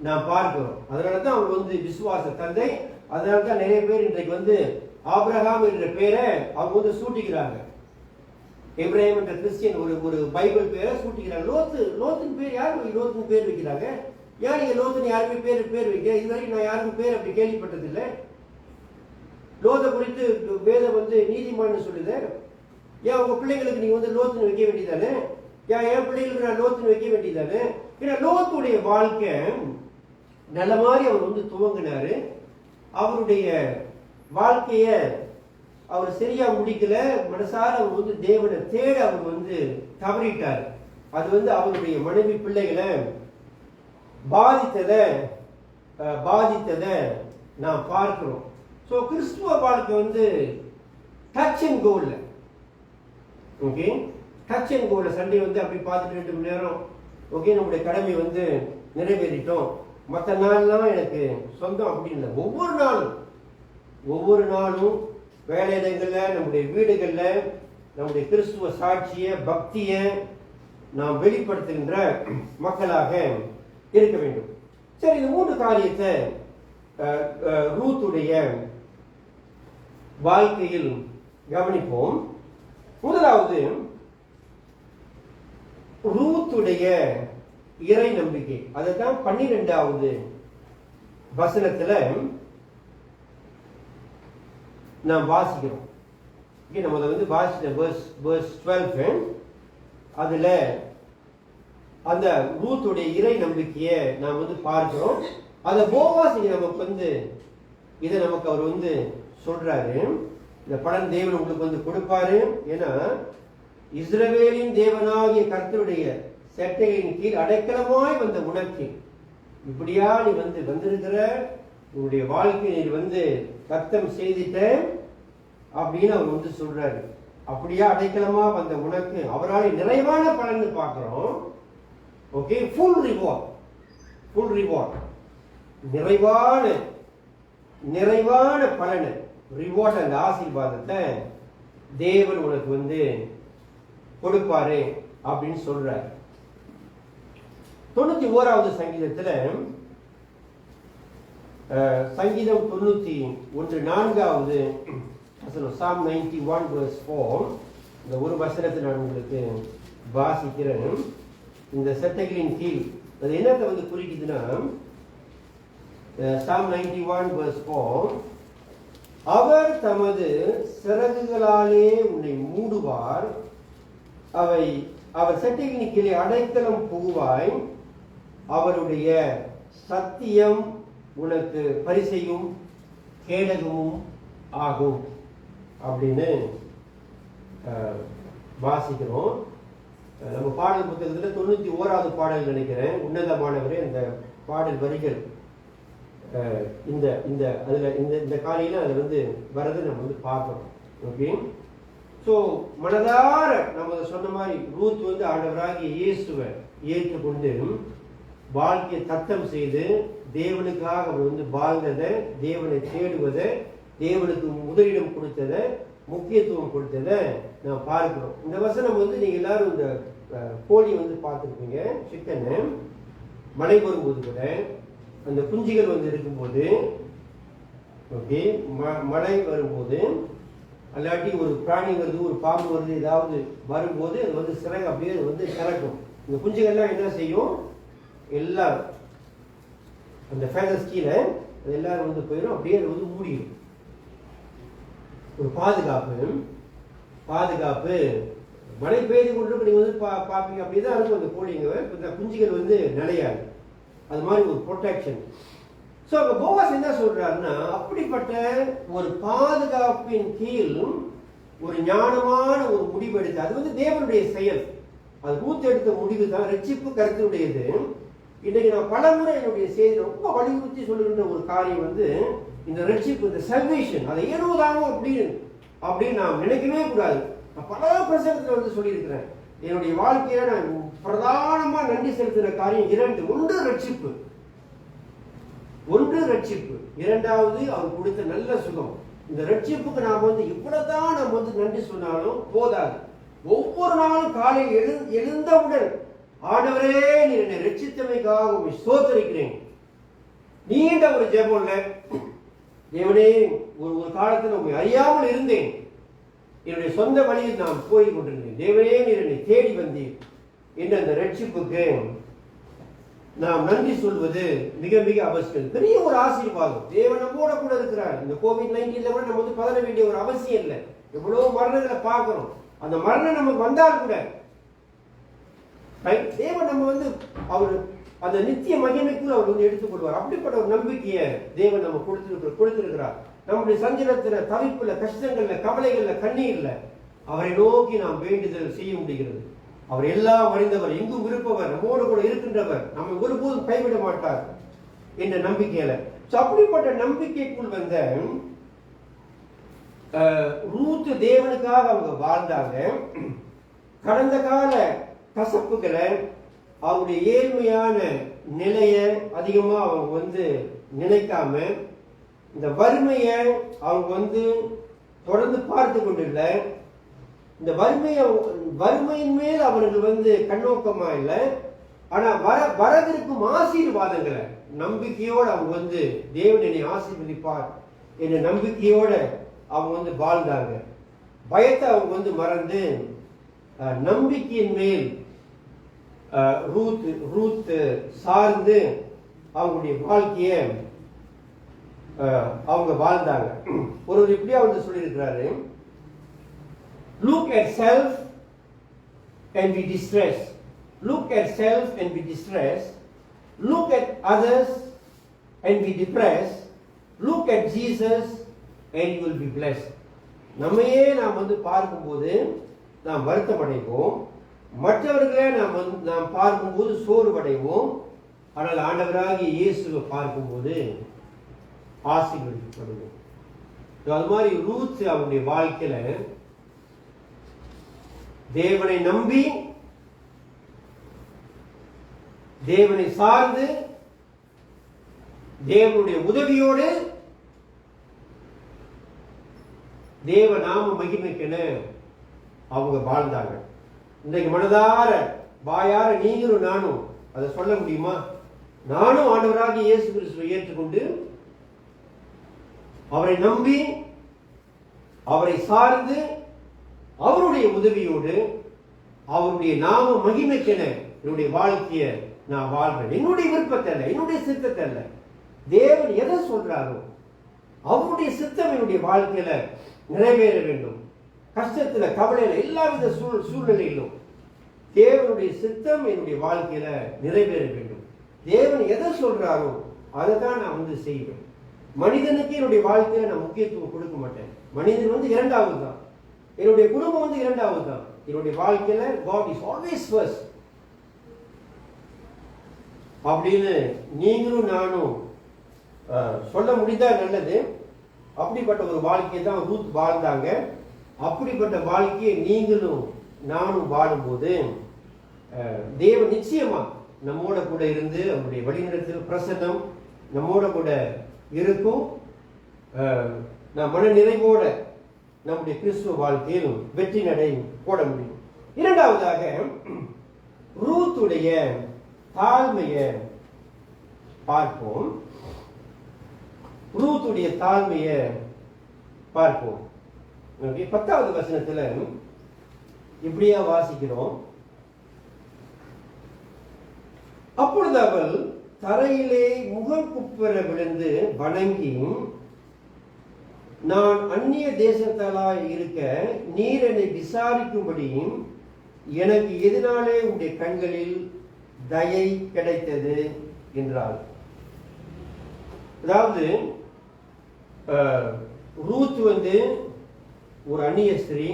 நாம் பார்க்கிறோம். அதனாலதான் அவர் விசுவாச தந்தை. அதனால்தான் நிறைய பேர் இன்றைக்கு ஆபிரகாம் என்ற பேரை அவங்க சூட்டிக்கிறாங்க. எப்ராஹிம் என்ற கிறிஸ்டியன் ஒரு பைபிள் பேரை சூட்டிக்கிறாங்க. லோத்தின் பேர் யார் லோத்தின் பேர் வைக்கிறாங்க? ஏன் நீங்க லோத்தின் யாருமே பேர் வைக்க? இதுவரைக்கும் நான் யாருக்கும் பேர் அப்படி கேள்விப்பட்டதில்லை. லோத்தை குறித்து வேதம் நீதிமான்னு சொல்லுது. ஏன் உங்க பிள்ளைங்களுக்கு நீங்க லோத்துன்னு வைக்க வேண்டியதானே? ஏன் பிள்ளைங்களுக்கு நான் லோத்துன்னு வைக்க வேண்டியதானே? ஏன்னா லோத்துடைய வாழ்க்கை நல்ல மாதிரி அவர் வந்து துவங்கினாரு. அவருடைய வாழ்க்கைய அவர் சரியா முடிக்கல. மனசார அவர் வந்து தேவனை தேட அவர் வந்து தவறிட்டார். அது வந்து அவருடைய மனைவி பிள்ளைகளை பாதித்ததை நாம் பார்க்கிறோம். ஸோ கிறிஸ்துவ வாழ்க்கை வந்து டச் அண்ட் கோல்ல, ஓகே, டச் அண்ட் கோல்ல. சண்டே வந்து அப்படி பார்த்துட்டு 2 மணி நேரம், ஓகே, நம்முடைய கடமை வந்து நிறைவேறிட்டோம், மற்ற நாள்லாம் எனக்கு சொந்தம் அப்படின்னு இல்லை. ஒவ்வொரு நாளும் வேலையிடங்களில், நம்முடைய வீடுகளில் நம்முடைய கிறிஸ்துவ சாட்சிய பக்தியை நாம் வெளிப்படுத்துகின்ற மக்களாக இருக்க வேண்டும். சரி, இந்த 3 காரியத்தை ரூத்துடைய வாழ்க்கையில் கவனிப்போம். முதலாவது, ரூத்துடைய இறை நம்பிக்கை. அதுதான் 12வது வசனத்துல நாம் வாசிக்கிறோம். நம்ம அதை வந்து வாசித்த verse 12, அதுல அந்த ரூத்துடைய இறை நம்பிக்கையை நாம் வந்து பார்க்கிறோம். அதை போவாஸ் நமக்கு வந்து இதை நமக்கு அவர் வந்து சொல்றாரு. இந்த பலன் தேவன் உங்களுக்கு வந்து கொடுப்பாரு. ஏன்னா இஸ்ரவேலின் தேவனாகிய கர்த்தருடைய செட்டையின் கீழ் அடைக்கலமாய் வந்த உனக்கு இப்படியா நீ வந்து வந்திருக்கிற, உன்னுடைய வாழ்க்கை நீ வந்து கர்த்தம் செய்திட்ட அப்படின்னு அவர் வந்து சொல்றாரு. அப்படியா அடைக்கலமா வந்த உனக்கு அவரால் நிறைவான பலன் பார்க்கிறோம். ஓகே, ஃபுல் ரிவார்ட், நிறைவான பலன், ரிவார்ட், அந்த ஆசீர்வாதத்தை தேவன் உனக்கு வந்து கொடுப்பாரு அப்படின்னு சொல்றாரு. 91வது சங்கீதத்துல சங்கீதம் 91:4 வசனம், Psalm 91 verse 4, இந்த ஒரு வசனத்தை நான் உங்களுக்கு வாசிக்கிறேன். இந்த சட்டைகளின் கீழ் அது என்னத்தை வந்து குறிக்குதுன்னா, Psalm 91 verse 4, அவர் தமது சிறகுகளாலே உன்னை மூடுவார், அவர் சட்டைகளின் கீழே அடைக்கலம் புகுவாய், அவருடைய சத்தியம் உனக்கு பரிசையும் கேடகமும் ஆகும் அப்படின்னு வாசிக்கிறோம். நம்ம பாடல் புத்தகத்தில் 91வது பாடல் நினைக்கிறேன், உன்னதமானவரே. இந்த பாடல் வரிகள் இந்த இந்த அதில் இந்த காலையில் அதில் வந்து வரதை நம்ம வந்து பார்க்குறோம். ஓகே, ஸோ மனதார நம்ம சொன்ன மாதிரி ரூத் வந்து ஆண்டவராகிய இயேசுவை ஏற்றுக்கொண்டு வாழ்க்கையை தத்தம் செய்து தேவனுக்காக அவர் வந்து வாழ்ந்ததை, தேவனை தேடுவதை, தேவனுக்கு முதலிடம் கொடுத்ததை, முக்கியத்துவம் கொடுத்ததை நான் பார்க்கிறோம். இந்த வசனம் வந்து நீங்க எல்லாரும் இந்த கோழி வந்து பார்த்துருப்பீங்க, சிக்கனு. மழை வரும்போது கூட அந்த குஞ்சுகள் வந்து இருக்கும்போது, ஓகே, மழை வரும்போது அல்லாட்டி ஒரு பிராணி வருது, ஒரு பாம்பு வருது, ஏதாவது வரும்போது அது வந்து சிறகு அப்படியே வந்து திறக்கும். இந்த குஞ்சுகள்லாம் என்ன செய்யும், எல்லாரும் அந்த ஃபேதர்ஸ் கீழே அது எல்லாரும் வந்து போயிடும், அப்படியே அது வந்து மூடிடும். ஒரு பாதுகாப்பு. மழை பெய்து கொண்டு நீங்க வந்து பார்ப்பீங்க, அப்படிதான் இருக்கும் அந்த கோழிங்க. இந்த குஞ்சுகள் வந்து நிலையாது, அது மாதிரி ஒரு ப்ரொடெக்ஷன். ஸோ அப்போ போவாஸ் என்ன சொல்றாருன்னா, அப்படிப்பட்ட ஒரு பாதுகாப்பின் கீழ் ஒரு ஞானமான ஒரு முடிவு எடுத்து, அது வந்து தேவனுடைய செயல், அது ரூத் எடுத்த முடிவு தான், ரட்சிப்பு கருத்துடையது. இன்னைக்கு நான் பலமுறை என்னுடைய செய்தி ரொம்ப வலியுறுத்தி சொல்லுகின்ற ஒரு காரியம் வந்து இந்த ரட்சிப்பு, இந்த சல்வேஷன், அதை ஏனோதானோ அப்படின்னு நான் நினைக்கவே கூடாது. நான் பல பிரசங்கத்தில் வந்து சொல்லியிருக்கிறேன். என்னுடைய வாழ்க்கையில நான் பிரதானமா நன்றி செலுத்துகிற காரியம் 2. ஒன்று ரட்சிப்பு, 2வது அவர் கொடுத்த நல்ல சுகம். இந்த ரட்சிப்புக்கு நாம் வந்து இவ்வளவுதான் நம்ம வந்து நன்றி சொன்னாலும் போதாது. ஒவ்வொரு நாளும் காலையில் எழுந்தவுடன், ஆண்டவரே நீர் என்னை ரட்சித்தமைக்காக உம்மை ஸ்தோத்திரிக்கிறேன். நீண்ட ஒரு ஜெபம் இல்ல, தேவனே ஒரு காலத்தில் உம்மை அறியாமல் இருந்தேன், என்னுடைய சொந்த வழியில் நான் போய் கொண்டிருந்தேன், தேவனே நீர் என்னை தேடி வந்தேன் என்ற அந்த ரட்சிப்புக்கு நாம் நன்றி சொல்வது மிக மிக அவசியம். பெரிய ஒரு ஆசீர்வாதம். தேவன் நம்மோட கூட இருக்கிறார். இந்த COVID-19 கூட நம்ம வந்து பதற வேண்டிய ஒரு அவசியம் இல்லை. எவ்வளவு மரணங்களை பார்க்கிறோம். அந்த மரணம் நமக்கு வந்தால் கூட தேவன் நம்ம வந்து அவர் அந்த நித்திய மகிமைக்குள் அவர் வந்து எடுத்துக்கொள்வார். அப்படிப்பட்ட ஒரு நம்பிக்கையை தேவன் நம்ம கொடுத்திருக்கிறார். நம்முடைய சஞ்சலத்துல, தவிப்புல, கஷ்டங்கள்ல, கவலைகள்ல, கண்ணீர்ல அவரை நோக்கி நாம் வேண்டுதல் செய்ய முடிகிறது. அவர் எல்லாம் அறிந்தவர், எங்கும் இருப்பவர், நம்மோடு கூட இருக்கின்றவர், நம்மை ஒருபோதும் கைவிட மாட்டார் என்ற நம்பிக்கையில. அப்படிப்பட்ட நம்பிக்கைக்குள் வந்த ரூத் தேவனுக்காக அவங்க வாழ்ந்தாங்க. கடந்த கால கசப்புகளை, அவருடைய ஏழ்மையான நிலைய அதிகமா அவங்க வந்து நினைக்காம, இந்த வறுமையை அவங்க வந்து தொடர்ந்து பார்த்து கொண்டில்லை. இந்த வறுமையின் மேல் அவர்கள் வந்து கண்ணோக்கமா இல்லை. ஆனா வரவிருக்கும் ஆசீர்வாதங்களை நம்பிக்கையோடு அவங்க வந்து தேவன் என்னை ஆசீர்வதிப்பார் என்ற நம்பிக்கையோட அவங்க வந்து வாழ்ந்தாங்க. பயத்தை அவங்க வந்து மறந்து நம்பிக்கையின் மேல் ரூத் சார்ந்து அவங்களுடைய வாழ்க்கைய அவங்க வாழ்ந்தாங்க. ஒருவர் இப்படியா வந்து சொல்லியிருக்கிறாரு, look at self and be distressed, look at self and be distressed, look at others and be depressed, look at Jesus and you will be blessed. நம்மையே நாம் வந்து பார்க்கும்போது நாம் வருத்தமடைவோம், மற்றவர்களே நாம் பார்க்கும்போது சோர்வடைவோம். ஆனால் ஆண்டவராகிய இயேசுவை பார்க்கும்போது ஆசீர்வதிக்கப்படுவோம். அது மாதிரி ரூத் அவருடைய வாழ்க்கையில தேவனை நம்பி, தேவனை சார்ந்து, தேவனுடைய உதவியோடு தேவ நாம மகிமைக்கென அவங்க வாழ்ந்தாங்க. இன்றைக்கு மனதார வாயார நீங்களும் நானும் அதை சொல்ல முடியுமா? நானும் ஆண்டவராக இயேசு கிறிஸ்துவை ஏற்றுக்கொண்டு அவரை நம்பி, அவரை சார்ந்து, அவருடைய உதவியோடு, அவருடைய நாம மகிமைக்கென என்னுடைய வாழ்க்கையை நான் வாழ்றேன். என்னுடைய விருப்பத்தை அல்ல, என்னுடைய சித்தத்தை அல்ல. தேவன் எதை சொல்றாரோ அவருடைய சித்தம் என்னுடைய வாழ்க்கையில நிறைவேற வேண்டும். கஷ்டத்துல, கவலையில, எல்லாவித சூழ்நிலையிலும் தேவனுடைய சித்தம் என்னுடைய வாழ்க்கையில நிறைவேற வேண்டும். தேவன் எதை சொல்றாரோ அதை தான் நான் வந்து செய்வேன். மனிதனுக்கு என்னுடைய வாழ்க்கையில நான் முக்கியத்துவம் கொடுக்க மாட்டேன். மனிதன் வந்து இரண்டாவது தான், என்னுடைய குடும்பம் வந்து இரண்டாவது தான். என்னுடைய வாழ்க்கையில God is always first அப்படின்னு நீங்களும் நானும் சொல்ல முடிந்தா நல்லது. அப்படிப்பட்ட ஒரு வாழ்க்கையை தான் ரூத் வாழ்ந்தாங்க. அப்படிப்பட்ட வாழ்க்கையை நீங்களும் நானும் வாழும்போது தேவன் நிச்சயமா நம்மோட கூட இருந்து அவருடைய வழிநடத்தல் பிரசன்னம் நம்மோட கூட இருக்கும். நாம் மன நிறைவோட நம்முடைய கிறிஸ்துவ வாழ்க்கையில் வெற்றி நடை போட முடியும். இரண்டாவதாக ரூத்துடைய தாழ்மையை பார்ப்போம். ரூத்துடைய தாழ்மையை பார்ப்போம். 10வது வசனத்துல இப்படியா வாசிக்கிறோம், அப்பொழுது அவள் தரையிலே முகம் குப்புற விழுந்து வணங்கி, நான் அந்நிய தேசத்தாலாய் இருக்க நீர் என்னை விசாரிக்கும்படி எனக்கு எதனாலே உடைய கண்களில் தயை கிடைத்தது என்றாள். அதாவது ரூத் வந்து ஒரு அந்நிய ஸ்திரீ.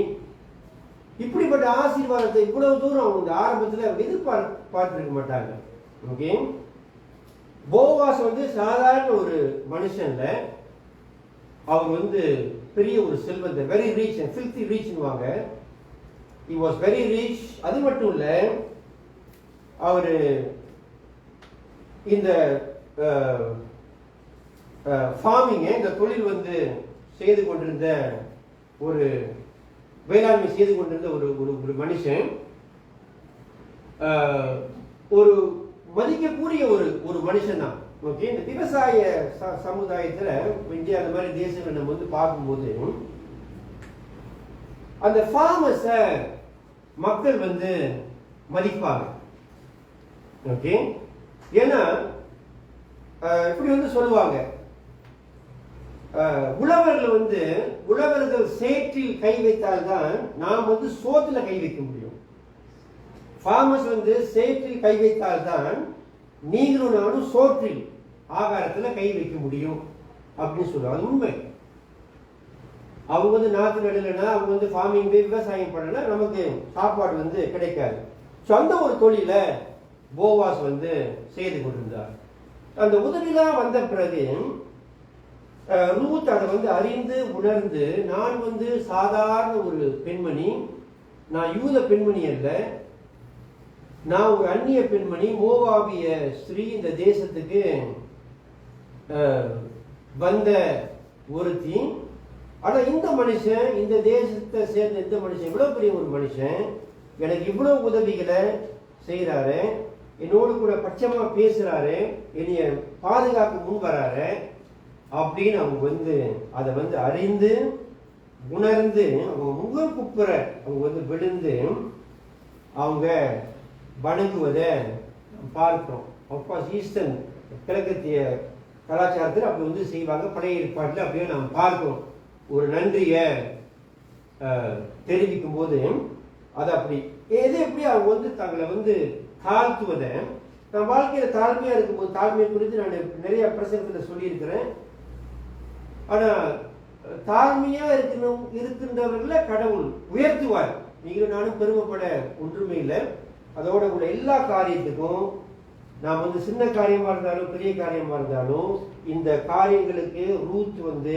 இப்படிப்பட்ட ஆசீர்வாதத்தை இவ்வளவு தூரம் அவங்க ஆரம்பத்தில் எதிர்பார்த்திருக்க மாட்டாங்க. ஓகே, போவாஸ் வந்து சாதாரண ஒரு மனுஷன்ல, அவர் வந்து பெரிய ஒரு செல்வந்தர், வெரி ரீச் அண்ட் ஃபில்தி ரீச்னுவாங்க. he was very rich. அது மட்டும் இல்ல, அவர் இந்த ஃபார்மிங், இந்த தொழில் வந்து செய்து கொண்டிருந்த ஒரு வேளாண்மை செய்து கொண்டிருந்த ஒரு மனுஷன், ஒரு மதிக்கக்கூடிய ஒரு மனுஷன் தான். ஓகே, இந்த விவசாய சமுதாயத்துல இந்தியா அந்த மாதிரி தேசங்கள் நம்ம வந்து பார்க்கும்போது அந்த ஃபார்மர்ஸ மக்கள் வந்து மதிப்பாங்க. ஓகே, ஏன்னா இப்படி வந்து சொல்லுவாங்க, உழவர்கள் சேற்றில் கை வைத்தால்தான் நாம் வந்து சோத்துல கை வைக்க முடியும். ஃபார்மர்ஸ் வந்து சேற்றில் கை வைத்தால்தான் நீங்களும் நானும் சோற்றில் ஆகாரத்துல கை வைக்க முடியும் அப்படின்னு சொல்லுவாங்க. அது உண்மை. அவங்க வந்து நாற்று நடலைன்னா, அவங்க வந்து ஃபார்மிங் விவசாயம் பண்ணல, நமக்கு சாப்பாடு வந்து கிடைக்காது. ஸோ அந்த ஒரு தொழிலை போவாஸ் வந்து செய்து கொண்டிருந்தார். அந்த உதவிலாம் வந்த பிறகு ரூத் அதை வந்து அறிந்து உணர்ந்து, நான் வந்து சாதாரண ஒரு பெண்மணி, நான் யூத பெண்மணி அல்ல, நான் ஒரு அந்நிய பெண்மணி, மோவாபிய ஸ்ரீ, இந்த தேசத்துக்கு வந்த ஒருத்தி. ஆனா இந்த மனுஷன், இந்த தேசத்தை சேர்ந்த இந்த மனுஷன், இவ்வளவு பெரிய ஒரு மனுஷன் எனக்கு இவ்வளவு உதவிகளை செய்யறாரு, என்னோடு கூட பட்சமா பேசுறாரு, என்னைய பாதுகாக்க முன் வராரு அப்படின்னு அவங்க வந்து அதை வந்து அறிந்து உணர்ந்து அவங்க முகம் குப்புற அவங்க வந்து விழுந்து அவங்க வணங்குவதை பார்க்கிறோம். அப்கோர்ஸ் ஈஸ்டர்ன் கிழக்கத்திய கலாச்சாரத்தில் அப்படி வந்து செய்வாங்க. பழைய ஏற்பாட்டில் அப்படியே நாம் பார்க்கிறோம். ஒரு நன்றியை தெரிவிக்கும் போது அது அப்படி எது எப்படி அவங்க வந்து தங்களை வந்து தாழ்த்துவதை, நான் வாழ்க்கையில தாழ்மையா இருக்கும்போது, தாழ்மையை குறித்து நான் நிறைய பிரசங்கத்தில் சொல்லியிருக்கிறேன். ஆனா தாழ்மையா இருக்கின்றவர்களை கடவுள் உயர்த்துவார். நீங்களும் நானும் பெருமைப்பட ஒன்றுமே இல்லை. அதோட உள்ள எல்லா காரியத்துக்கும் நாம் வந்து சின்ன காரியமா இருந்தாலும் பெரிய காரியமா இருந்தாலும் இந்த காரியங்களுக்கு ரூத் வந்து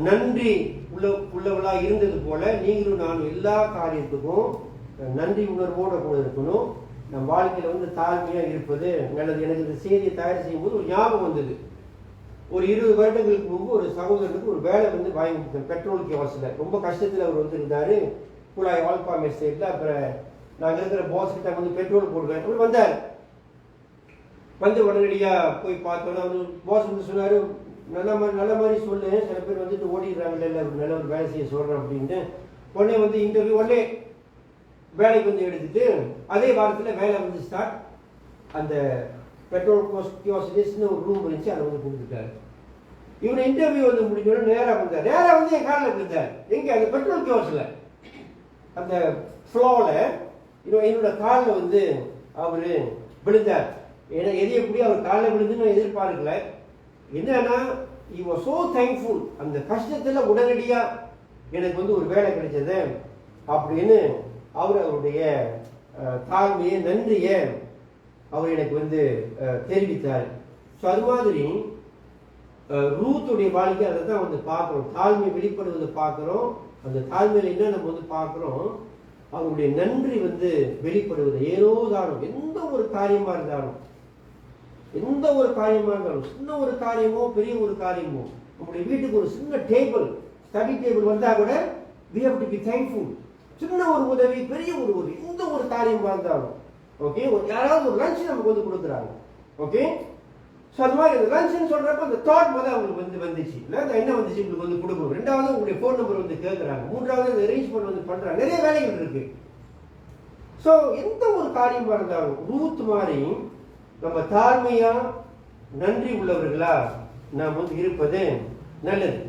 நன்றி உள்ளவளா இருந்தது போல நீங்களும் நானும் எல்லா காரியத்துக்கும் நன்றி உணர்வோடு கூட இருக்கணும். நம் வாழ்க்கையில வந்து தாழ்மையா இருப்பது நல்லது. எனக்கு இந்த செய்தியை தயார் செய்யும் போது ஒரு ஞாபகம் வந்தது. ஒரு 20 வருடங்களுக்கு முன்பு ஒரு சகோதரனுக்கு ஒரு வேலை வந்து வாங்கி கொடுத்தேன். பெட்ரோல் கியாஸ்ல ரொம்ப கஷ்டத்தில் அவர் வந்து இருந்தாரு. குழாய் வால்பாம் எஸ்டேட்ல. அப்புறம் நாங்கள் இருக்கிற பாஸ் கிட்ட வந்து பெட்ரோல் போடுவேன். அவர் வந்தார். வந்து உடனடியா போய் பார்த்தோன்னா அவர் பாஸ் வந்து சொன்னாரு, நல்ல மாதிரி சொல்லு, சில பேர் வந்துட்டு ஓடிடுறாங்க, இல்லை நல்ல ஒரு வேலை செய்ய சொல்றேன் அப்படின்ட்டு. உடனே வந்து இன்டர்வியூ உடனே வேலைக்கு வந்து எடுத்துட்டு அதே வாரத்தில் வேலை வந்து ஸ்டார்ட். அந்த பெட்ரோல் கியாஸ்ல ஒரு ரூம் இருந்துச்சு, அதை வந்து கொடுத்துட்டாரு. இவனை இன்டர்வியூ வந்து முடிஞ்சோட நேராக வந்தார். நேராக வந்து என் காலில் விழுந்தார். எங்க? அந்த பெட்ரோல் கியாஸ்ல அந்த ஃப்ளோல என்னோட காலில் வந்து அவரு விழுந்தார். ஏன்னா எது எப்படி அவர் காலில் விழுந்துன்னு எதிர்பார்க்கல. என்னன்னா he was so thankful. அந்த கஷ்டத்துல உடனடியா எனக்கு வந்து ஒரு வேலை கிடைச்சது அப்படின்னு அவருடைய தாழ்மையை, நன்றியை அவர் எனக்கு வந்து தெரிவித்தார். ஸோ அது மாதிரி ரூத்துடைய வாழ்க்கை அதை தான் வந்து பார்க்குறோம். தாழ்மை வெளிப்படுவதை பார்க்குறோம். அந்த தாழ்மையில் என்ன நம்ம வந்து பார்க்குறோம், அவருடைய நன்றி வந்து வெளிப்படுவது. ஏனோதானும் எந்த ஒரு காரியமா இருந்தாலும், எந்த ஒரு காரியமா இருந்தாலும், சின்ன ஒரு காரியமோ பெரிய ஒரு காரியமோ, நம்முடைய வீட்டுக்கு ஒரு சின்ன டேபிள், ஸ்டடி டேபிள் வந்தா கூட we have to be thankful. சின்ன ஒரு உதவி, பெரிய ஒரு உதவி, எந்த ஒரு காரியமா இருந்தாலும் ஓகே. யாராவது ஒரு லஞ்ச் நமக்கு வந்து கொடுக்குறாங்க ஓகே. ஸோ அது மாதிரி அந்த லஞ்ச்னு சொல்றப்ப அந்த தாட் முதல் அவங்களுக்கு வந்து வந்துச்சு, இல்லை என்ன வந்துச்சு உங்களுக்கு வந்து கொடுக்கணும். ரெண்டாவது உங்களுடைய ஃபோன் நம்பர் வந்து கேட்குறாங்க. மூன்றாவது அந்த அரேஞ்ச்மெண்ட் வந்து பண்றாங்க. நிறைய வேலைகள் இருக்கு. ஸோ எந்த ஒரு காரியமா இருந்தாலும் ரூத் மாதிரி நம்ம தாழ்மையா நன்றி உள்ளவர்களா நாம் வந்து இருப்பது நல்லது.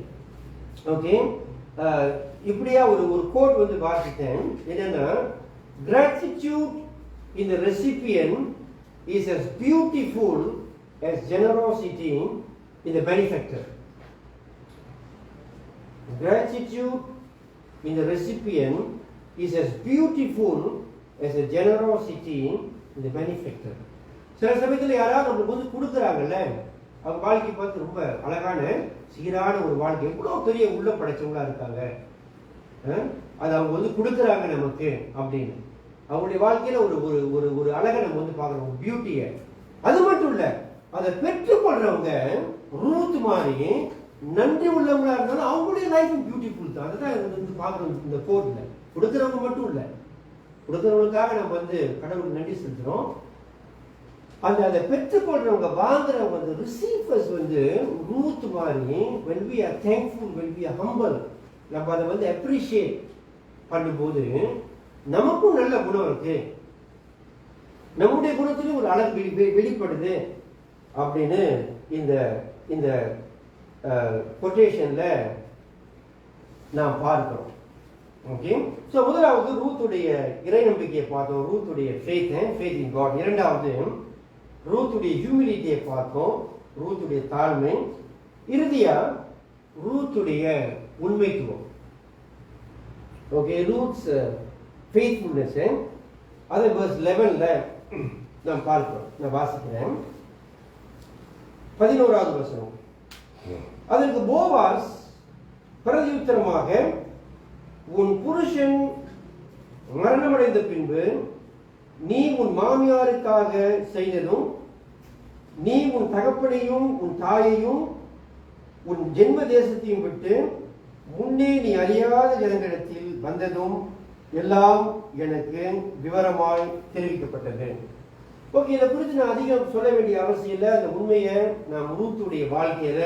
ஓகே. இப்படியா ஒரு கோட் வந்து வாசித்தேன். என்னன்னா, gratitude in the recipient is as beautiful as generosity in the benefactor. Gratitude in the recipient is as beautiful as a generosity in the benefactor. சில சமயத்தில் யாராவது நம்மளுக்கு வந்து கொடுக்குறாங்கல்ல, அவங்க வாழ்க்கை பார்த்து ரொம்ப அழகான சீரான ஒரு வாழ்க்கை, எவ்வளோ பெரிய உள்ள படைச்சவங்களா இருக்காங்க, அது அவங்க வந்து கொடுக்குறாங்க நமக்கு அப்படின்னு. அவங்களுடைய வாழ்க்கையில ஒரு ஒரு ஒரு அழகை நம்ம வந்து பார்க்குறோம், ஒரு பியூட்டியை. அது மட்டும் இல்லை, அதை பெற்றுக்கொள்றவங்க ரூத் மாதிரி நன்றி உள்ளவங்களா இருந்தாலும் அவங்களுடைய லைஃப் பியூட்டிஃபுல் தான். அதுதான் வந்து பார்க்குறோம் இந்த கோட்ல. கொடுக்குறவங்க மட்டும் இல்லை, கொடுக்குறவங்களுக்காக நம்ம வந்து கடவுளுக்கு நன்றி செலுத்துறோம். அதை பெற்றுக்கொள்றவங்க, வாங்குறவங்க, அந்த ரிசீவர்ஸ் வந்து ரூத் மாதிரி when we are thankful, when we are humble, நம்ம அதை வந்து அப்ரிஷியேட் பண்ணும்போது நமக்கும் நல்ல குணம் இருக்கு, நம்முடைய குணத்திலும் ஒரு அழகு வெளிப்படுது அப்படின்னு இந்த இந்த கொட்டேஷன்ல நாம் பார்க்கிறோம். ஓகே. ஸோ முதலாவது ரூத்துடைய இறை நம்பிக்கையை பார்த்தோம், ரூத்துடைய ஃபெய்த் இன் காட். இரண்டாவது ரூத்துடைய ஹியூமிலிட்டியை பார்த்தோம், ரூத்துடைய தாழ்மை. இறுதியா ரூத்துடைய உண்மைத்துவம். Okay, Ruth's faithfulness. அதை verse 11ல நாம் பார்க்கிறோம். நான் வாசிக்கிறேன் 11வது வசனம். அதற்கு போவாஸ் பிரதியுத்தரமாக, உன் புருஷன் மரணமடைந்த பின்பு நீ உன் மாமியாருக்காக செய்ததும், நீ உன் தகப்பனையும் உன் தாயையும் உன் ஜென்ம தேசத்தையும் விட்டு முன்னே நீ அறியாத ஜனங்களிடத்தில் வந்ததும் எல்லாம் எனக்கு விவரமாய் தெரிவிக்கப்பட்டது. ஓகே, இதை குறித்து நான் அதிகம் சொல்ல வேண்டிய அவசியம் இல்லை. அந்த உண்மையை நாம் ரூத்துடைய வாழ்க்கையில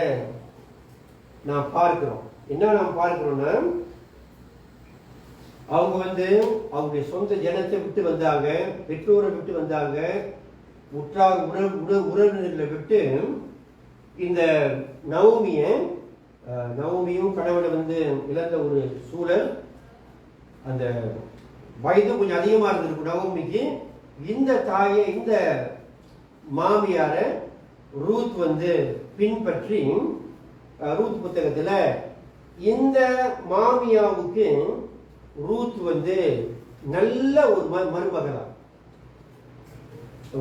நாம் பார்க்கிறோம். என்ன நாம் பார்க்கிறோம்னா, அவங்க அவங்களுடைய சொந்த ஜனத்தை விட்டு வந்தாங்க, பெற்றோரை விட்டு வந்தாங்க, உற்றார் உறவினர்களை விட்டு இந்த நவோமியும் கணவனை இழந்த ஒரு சூழல். அந்த வயது கொஞ்சம் அதிகமா இருந்திருக்கும் நவோமிக்கு. இந்த தாயை, இந்த மாமியார ரூத் பின்பற்றி, ரூத் புத்தகத்துல இந்த மாமியாவுக்கு ரூத் நல்ல ஒரு மருமகளா,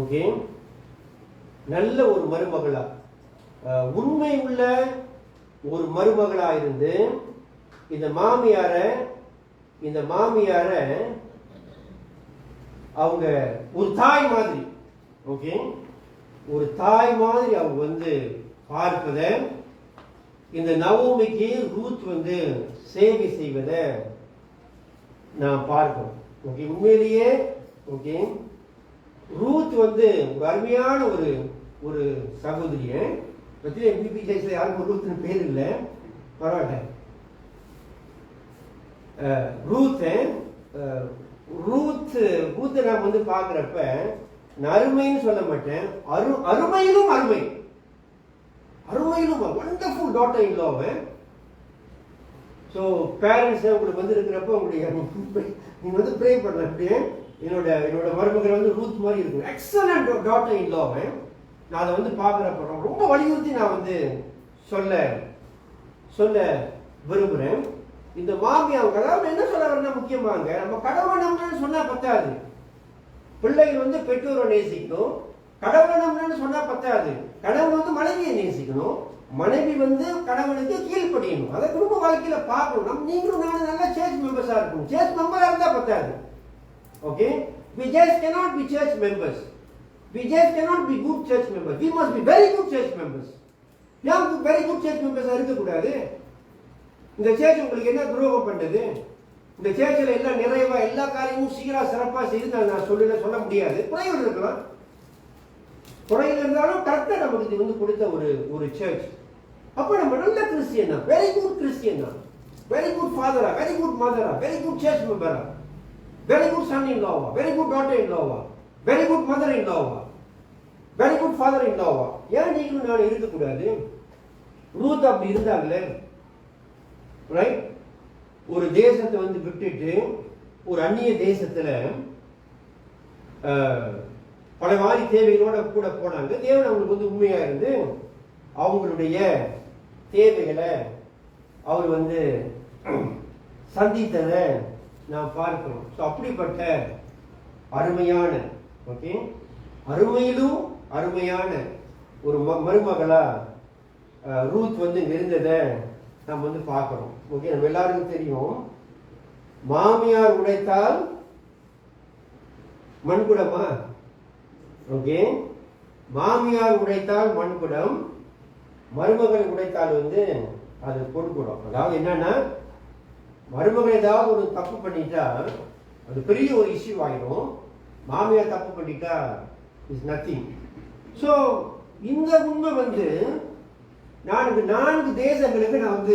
ஓகே, நல்ல ஒரு மருமகளா, உண்மை உள்ள ஒரு மருமகளா இருந்து இந்த மாமியார அவங்க ஒரு தாய் மாதிரி, ஓகே, ஒரு தாய் மாதிரி அவங்க பார்ப்பத, இந்த நவோமிக்கு ரூத் சேவை செய்வத நான் பார்க்கிறோம். ஓகே, உண்மையிலேயே ஓகே, ரூத் ஒரு அருமையான ஒரு சகோதரிய பத்தி எம்பிபி ஜெயில யாருக்கும் ரூத்னு பேர் இல்லை, பரவாயில்ல. ரூத்தை நான் பார்க்குறப்ப நான் அருமைன்னு சொல்ல மாட்டேன், அருமையிலும் wonderful daughter in law. So parents உங்களுக்கு இருக்கிறப்ப உங்களுடைய நீங்க ப்ரே பண்ணல, அப்படியே என்னோட மருமகள் ரூத் மாதிரி இருக்கும், எக்ஸலண்ட் டாட்டர் இன் லா. நான் அதை பார்க்குறப்ப ரொம்ப வலியுறுத்தி நான் சொல்ல விரும்புகிறேன். இந்த மாமியாவுக்கு, அதாவது என்ன சொல்ல வரணும் முக்கியமாங்க, நம்ம கடவுளை நம்புறேன்னு சொன்னா பத்தாது. பிள்ளைகள் பெற்றோரை நேசிக்கணும். கடவுளை நம்புறேன்னு சொன்னா பத்தாது. கடவுள் மனைவியை நேசிக்கணும். மனைவி கடவுளுக்கு கீழ்ப்படியணும். அதை குடும்ப வாழ்க்கையில பார்க்கணும். நீங்களும் நானும் நல்ல சர்ச் மெம்பர்ஸா இருக்கணும். சர்ச் மெம்பரா இருந்தா பத்தாது. Okay, we just cannot be church members. We just cannot be good church members. We must be very good church members. ஏன் very good church members இருக்கக்கூடாது? இந்த சர்ச் உங்களுக்கு என்ன துரோகம் பண்ணது? இந்த சர்ச்சில் எல்லாம் நிறைவா எல்லா காரியமும் சீரா சிறப்பா செய்து நான் சொல்ல முடியாது. குறைகள் இருக்கலாம், குறைகள் இருந்தாலும் கரெக்டா நமக்கு கொடுத்த ஒரு சர்ச். அப்ப நம்ம நல்ல கிறிஸ்டியன் தான், வெரி குட் கிறிஸ்டியன் தான், வெரி குட் ஃபாதரா, வெரி குட் மதரா, வெரி குட் சர்ச் மெம்பரா, வெரி குட் சன் இன் லாவா, வெரி குட் டாட்டர் இன் லாவா, வெரி குட் மதர் இன் லாவா, வெரி குட் ஃபாதர் இன் லாவா. ஏன் நீங்களும் நான் இருக்கக்கூடாது? ரூத் அப்படி இருந்தாங்களே, ரைட்? ஒரு தேசத்தை விட்டுட்டு ஒரு அந்நிய தேசத்துல பல மாதிரி தேவைகளோட கூட போனாங்க. தேவன் அவங்களுக்கு உண்மையா இருந்து அவங்களுடைய தேவைகளை அவர் சந்தித்ததை நாம் பார்க்கிறோம். ஸோ அப்படிப்பட்ட அருமையான, ஓகே, அருமையிலும் அருமையான ஒரு மருமகளா ரூத் இருந்ததை நாம் பார்க்கிறோம். ஓகே, நம்ம எல்லாருக்கும் தெரியும், மாமியார் உடைத்தால் மண்குடமா? ஓகே, மாமியார் உடைத்தால் மண்குடம், மருமகள் உடைத்தால் அது பொற்குடம். அதாவது என்னன்னா, மருமகள் ஏதாவது ஒரு தப்பு பண்ணிட்டா அது பெரிய ஒரு இஷ்யூ ஆயிடும். மாமியார் தப்பு பண்ணிட்டா இஸ் நத்திங். ஸோ இந்த உண்மை நான் 4 தேசங்களுக்கு நான்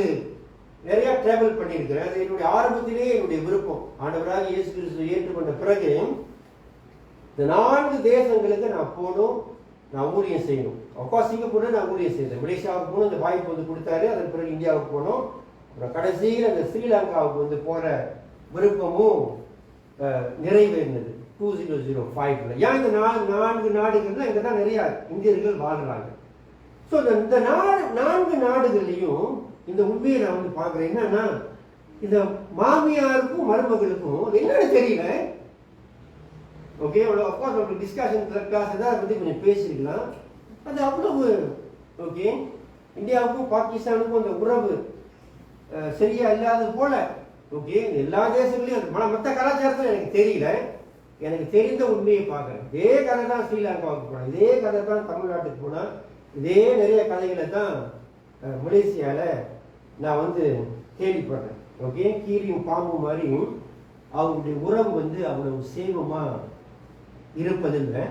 நிறைய டிராவல் பண்ணியிருக்கிறேன். அது என்னுடைய ஆரம்பத்திலே என்னுடைய விருப்பம். ஆண்டவராக இயேசு கிறிஸ்து ஏற்றுக்கொண்ட பிறகு இந்த 4 தேசங்களுக்கு நான் போகணும், நான் ஊழியம் செய்யணும். அப்பா சிங்கப்பூர்ல நான் ஊழியம் செய்தேன். மலேசியாவுக்கு போகணும், அந்த வாய்ப்பு கொடுத்தாரு. அதன் பிறகு இந்தியாவுக்கு போனோம். அப்புறம் கடைசியில் அந்த ஸ்ரீலங்காவுக்கு போற விருப்பமும் நிறைவேறினது 2005. ஏன் இந்த 4 நாடுகள்ல இங்கே தான் நிறைய இந்தியர்கள் வாழ்கிறாங்க. ஸோ இந்த 4 நாடுகள்லையும் இந்த உண்மையை நான் வந்து பார்க்குறேன். என்னன்னா, இந்த மாமியாருக்கும் மருமகளுக்கும் என்னன்னு தெரியல. ஓகே, அஃப்கோர்ஸ் ஒரு டிஸ்கஷன் கிளாஸ் தான் பற்றி கொஞ்சம் பேசியிருக்கலாம். அது அவ்வளவு ஓகே. இந்தியாவுக்கும் பாகிஸ்தானுக்கும் அந்த உறவு சரியா இல்லாத போல. ஓகே, எல்லா தேசங்களையும் மற்ற கலாச்சாரத்தில் எனக்கு தெரியல. எனக்கு தெரிந்த உண்மையை பார்க்குறேன். இதே கதை தான் ஸ்ரீலங்காவுக்கு போனேன், இதே கதை தான் தமிழ்நாட்டுக்கு போனேன், இதே நிறைய கதைகளை தான் மலேசியாவில் நான் வந்து கேள்விப்படுறேன். ஓகே, கீரியும் பாம்பு மாதிரி அவங்களுடைய உறவு வந்து அவ்வளவு சேமமாக இருப்பதில்லை.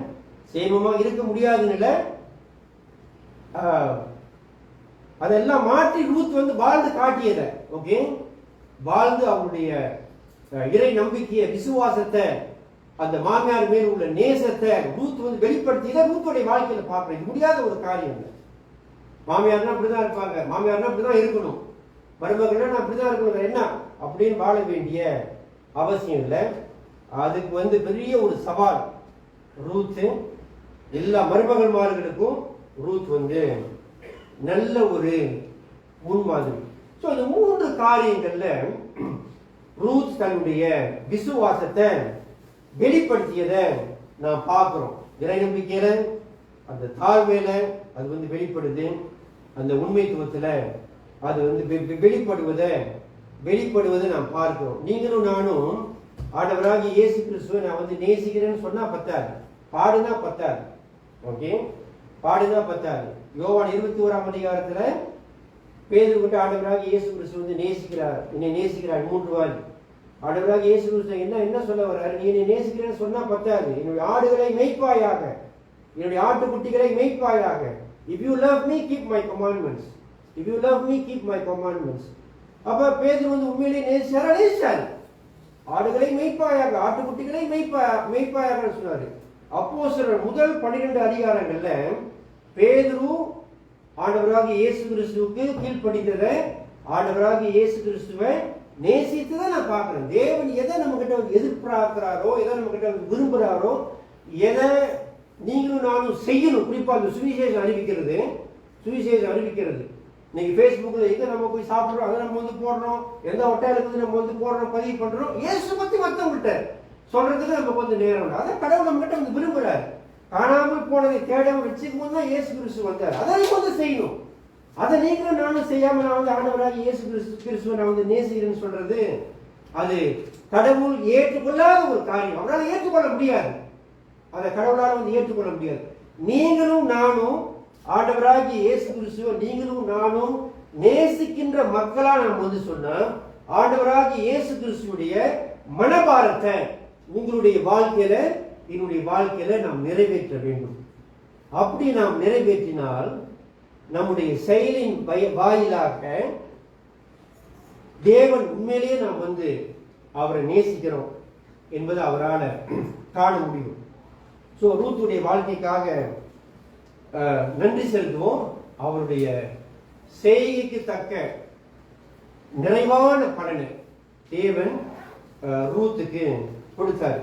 சேமமாக இருக்க முடியாதுன்னு இல்லை, அதெல்லாம் மாற்றி ரூத் வந்து வாழ்ந்து காட்டியதை. ஓகே, வாழ்ந்து அவங்களுடைய இறை நம்பிக்கையை, விசுவாசத்தை, அந்த மாமியார் மேல் உள்ள நேசத்தை ரூத் வந்து வெளிப்படுத்தியதை ரூத்துடைய வாழ்க்கையில பார்க்கிறேன். இது முடியாத ஒரு காரியம். மாமியார்னா அப்படிதான் இருப்பாங்க, மாமியார்னா அப்படிதான் இருக்கணும், மருமகள்னா அப்படிதான் இருக்கணும், என்ன அப்படின்னு வாழ வேண்டிய அவசியம் இல்லை. அதுக்கு வந்து பெரிய ஒரு சவால் ரூத்து. எல்லா மருமகள்மார்களுக்கும் ரூத் வந்து நல்ல ஒரு முன்மாதிரி. ஸோ இந்த 3 காரியங்கள்ல ரூத் தன்னுடைய விசுவாசத்தை வெளிப்படுத்தியதை நாம் பார்க்கிறோம். இறை நம்பிக்கையில, அந்த தாழ்மையில அது வந்து வெளிப்படுது. அந்த உண்மைத்துவத்துல அது வந்து வெளிப்படுவதை நாம் பார்க்கிறோம். நீங்களும் நானும் ஆண்டவராகிய இயேசு கிறிஸ்துவை நான் வந்து நேசிக்கிறேன்னு சொன்னா பத்தாது, பாடுனா பத்தாது. ஓகே, பாடுனா பத்தாது. யோவான் 21ஆம் அதிகாரத்துல பேதுரு கிட்ட ஆண்டவராகிய இயேசு கிறிஸ்து வந்து நேசிக்கிறார், என்னை நேசிக்கிறார் 3 வாரி. ஆண்டவராகிய இயேசு கிறிஸ்து என்ன சொல்ல வர்றாரு? நீ என்னை நேசிக்கிறேன்னு சொன்னா பத்தாது, என்னுடைய ஆடுகளை மேய்ப்பாயாக, என்னுடைய ஆட்டுக்குட்டிகளை மேய்ப்பாயாக. If you love me, keep my commandments. If you love me, keep my commandments. அப்ப பேதுரு வந்து உண்மையிலேயே நேசிச்சாரு. ஆடுகளை மேய்ப்பாயாக, ஆட்டுக்குட்டிகளை மேய்ப்பாயாக சொன்னாரு. அப்போஸ்தலர் முதல் 12 அதிகாரங்கள்ல பேதுரு ஆண்டவராகிய இயேசு கிறிஸ்துவுக்கு கீழ்ப்படிந்ததை, ஆண்டவராகிய இயேசு கிறிஸ்துவை நேசித்ததை நான் பார்க்கிறேன். தேவன் எதை நம்ம கிட்ட வந்து எதிர்பார்க்கிறாரோ, எதை நம்ம கிட்ட வந்து விரும்புகிறாரோ, எதை நீங்களும் நானும் செய்யணும். குறிப்பா அந்த சுவிசேஷம் அறிவிக்கிறது. இன்னைக்கு ஃபேஸ்புக்கில் எங்கே நம்ம போய் சாப்பிட்றோம், அதை நம்ம வந்து போடுறோம், எந்த ஹோட்டலுக்கு நம்ம வந்து போடுறோம், பதிவு பண்ணுறோம். இயேசு பற்றி மற்றவங்கள்ட்ட சொல்றதுக்கு நமக்கு வந்து நேரம் இல்லை. அதை கடவுள் நம்ம கிட்ட வந்து விரும்புகிறார். காணாமல் போனதை தேடாமல் வச்சுக்கும் போது தான் இயேசு கிறிஸ்து வந்தார். அதை நீங்க வந்து செய்யணும். அதை நீங்களும் நானும் செய்யாம நான் வந்து ஆண்டவராக இயேசு கிறிஸ்துவை நான் வந்து நேசிக்கிறேன்னு சொல்றது அது கடவுள் ஏற்றுக்கொள்ளாத ஒரு காரியம். அவரால் ஏற்றுக்கொள்ள முடியாது. அதை கடவுளால் வந்து ஏற்றுக்கொள்ள முடியாது. நீங்களும் நானும் ஆண்டவராகிய இயேசு கிறிஸ்துவை நீங்களும் நானும் நேசிக்கின்ற மக்களா நாம் வந்து சொன்னா, ஆண்டவராகிய இயேசு கிறிஸ்துவுடைய மனபாரத்தை உங்களுடைய வாழ்க்கையில, என்னுடைய வாழ்க்கையில நாம் நிறைவேற்ற வேண்டும். அப்படி நாம் நிறைவேற்றினால் நம்முடைய செயலின் வாயிலாக தேவன் உண்மையிலேயே நாம் வந்து அவரை நேசிக்கிறோம் என்பது அவரால் காண முடியும். ஸோ ரூத்துடைய வாழ்க்கைக்காக நன்றி செலுத்துவோம். அவருடைய செய்கைக்கு தக்க நிறைவான பலனை தேவன் ரூத்துக்கு கொடுத்தார்.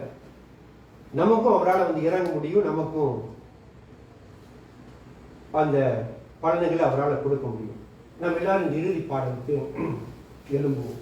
நமக்கும் அவரால் வந்து இறங்க முடியும். நமக்கும் அந்த பலன்களை அவரால் கொடுக்க முடியும். நம்ம எல்லாரும் இறுதி பாடலுக்கு எழும்புவோம்.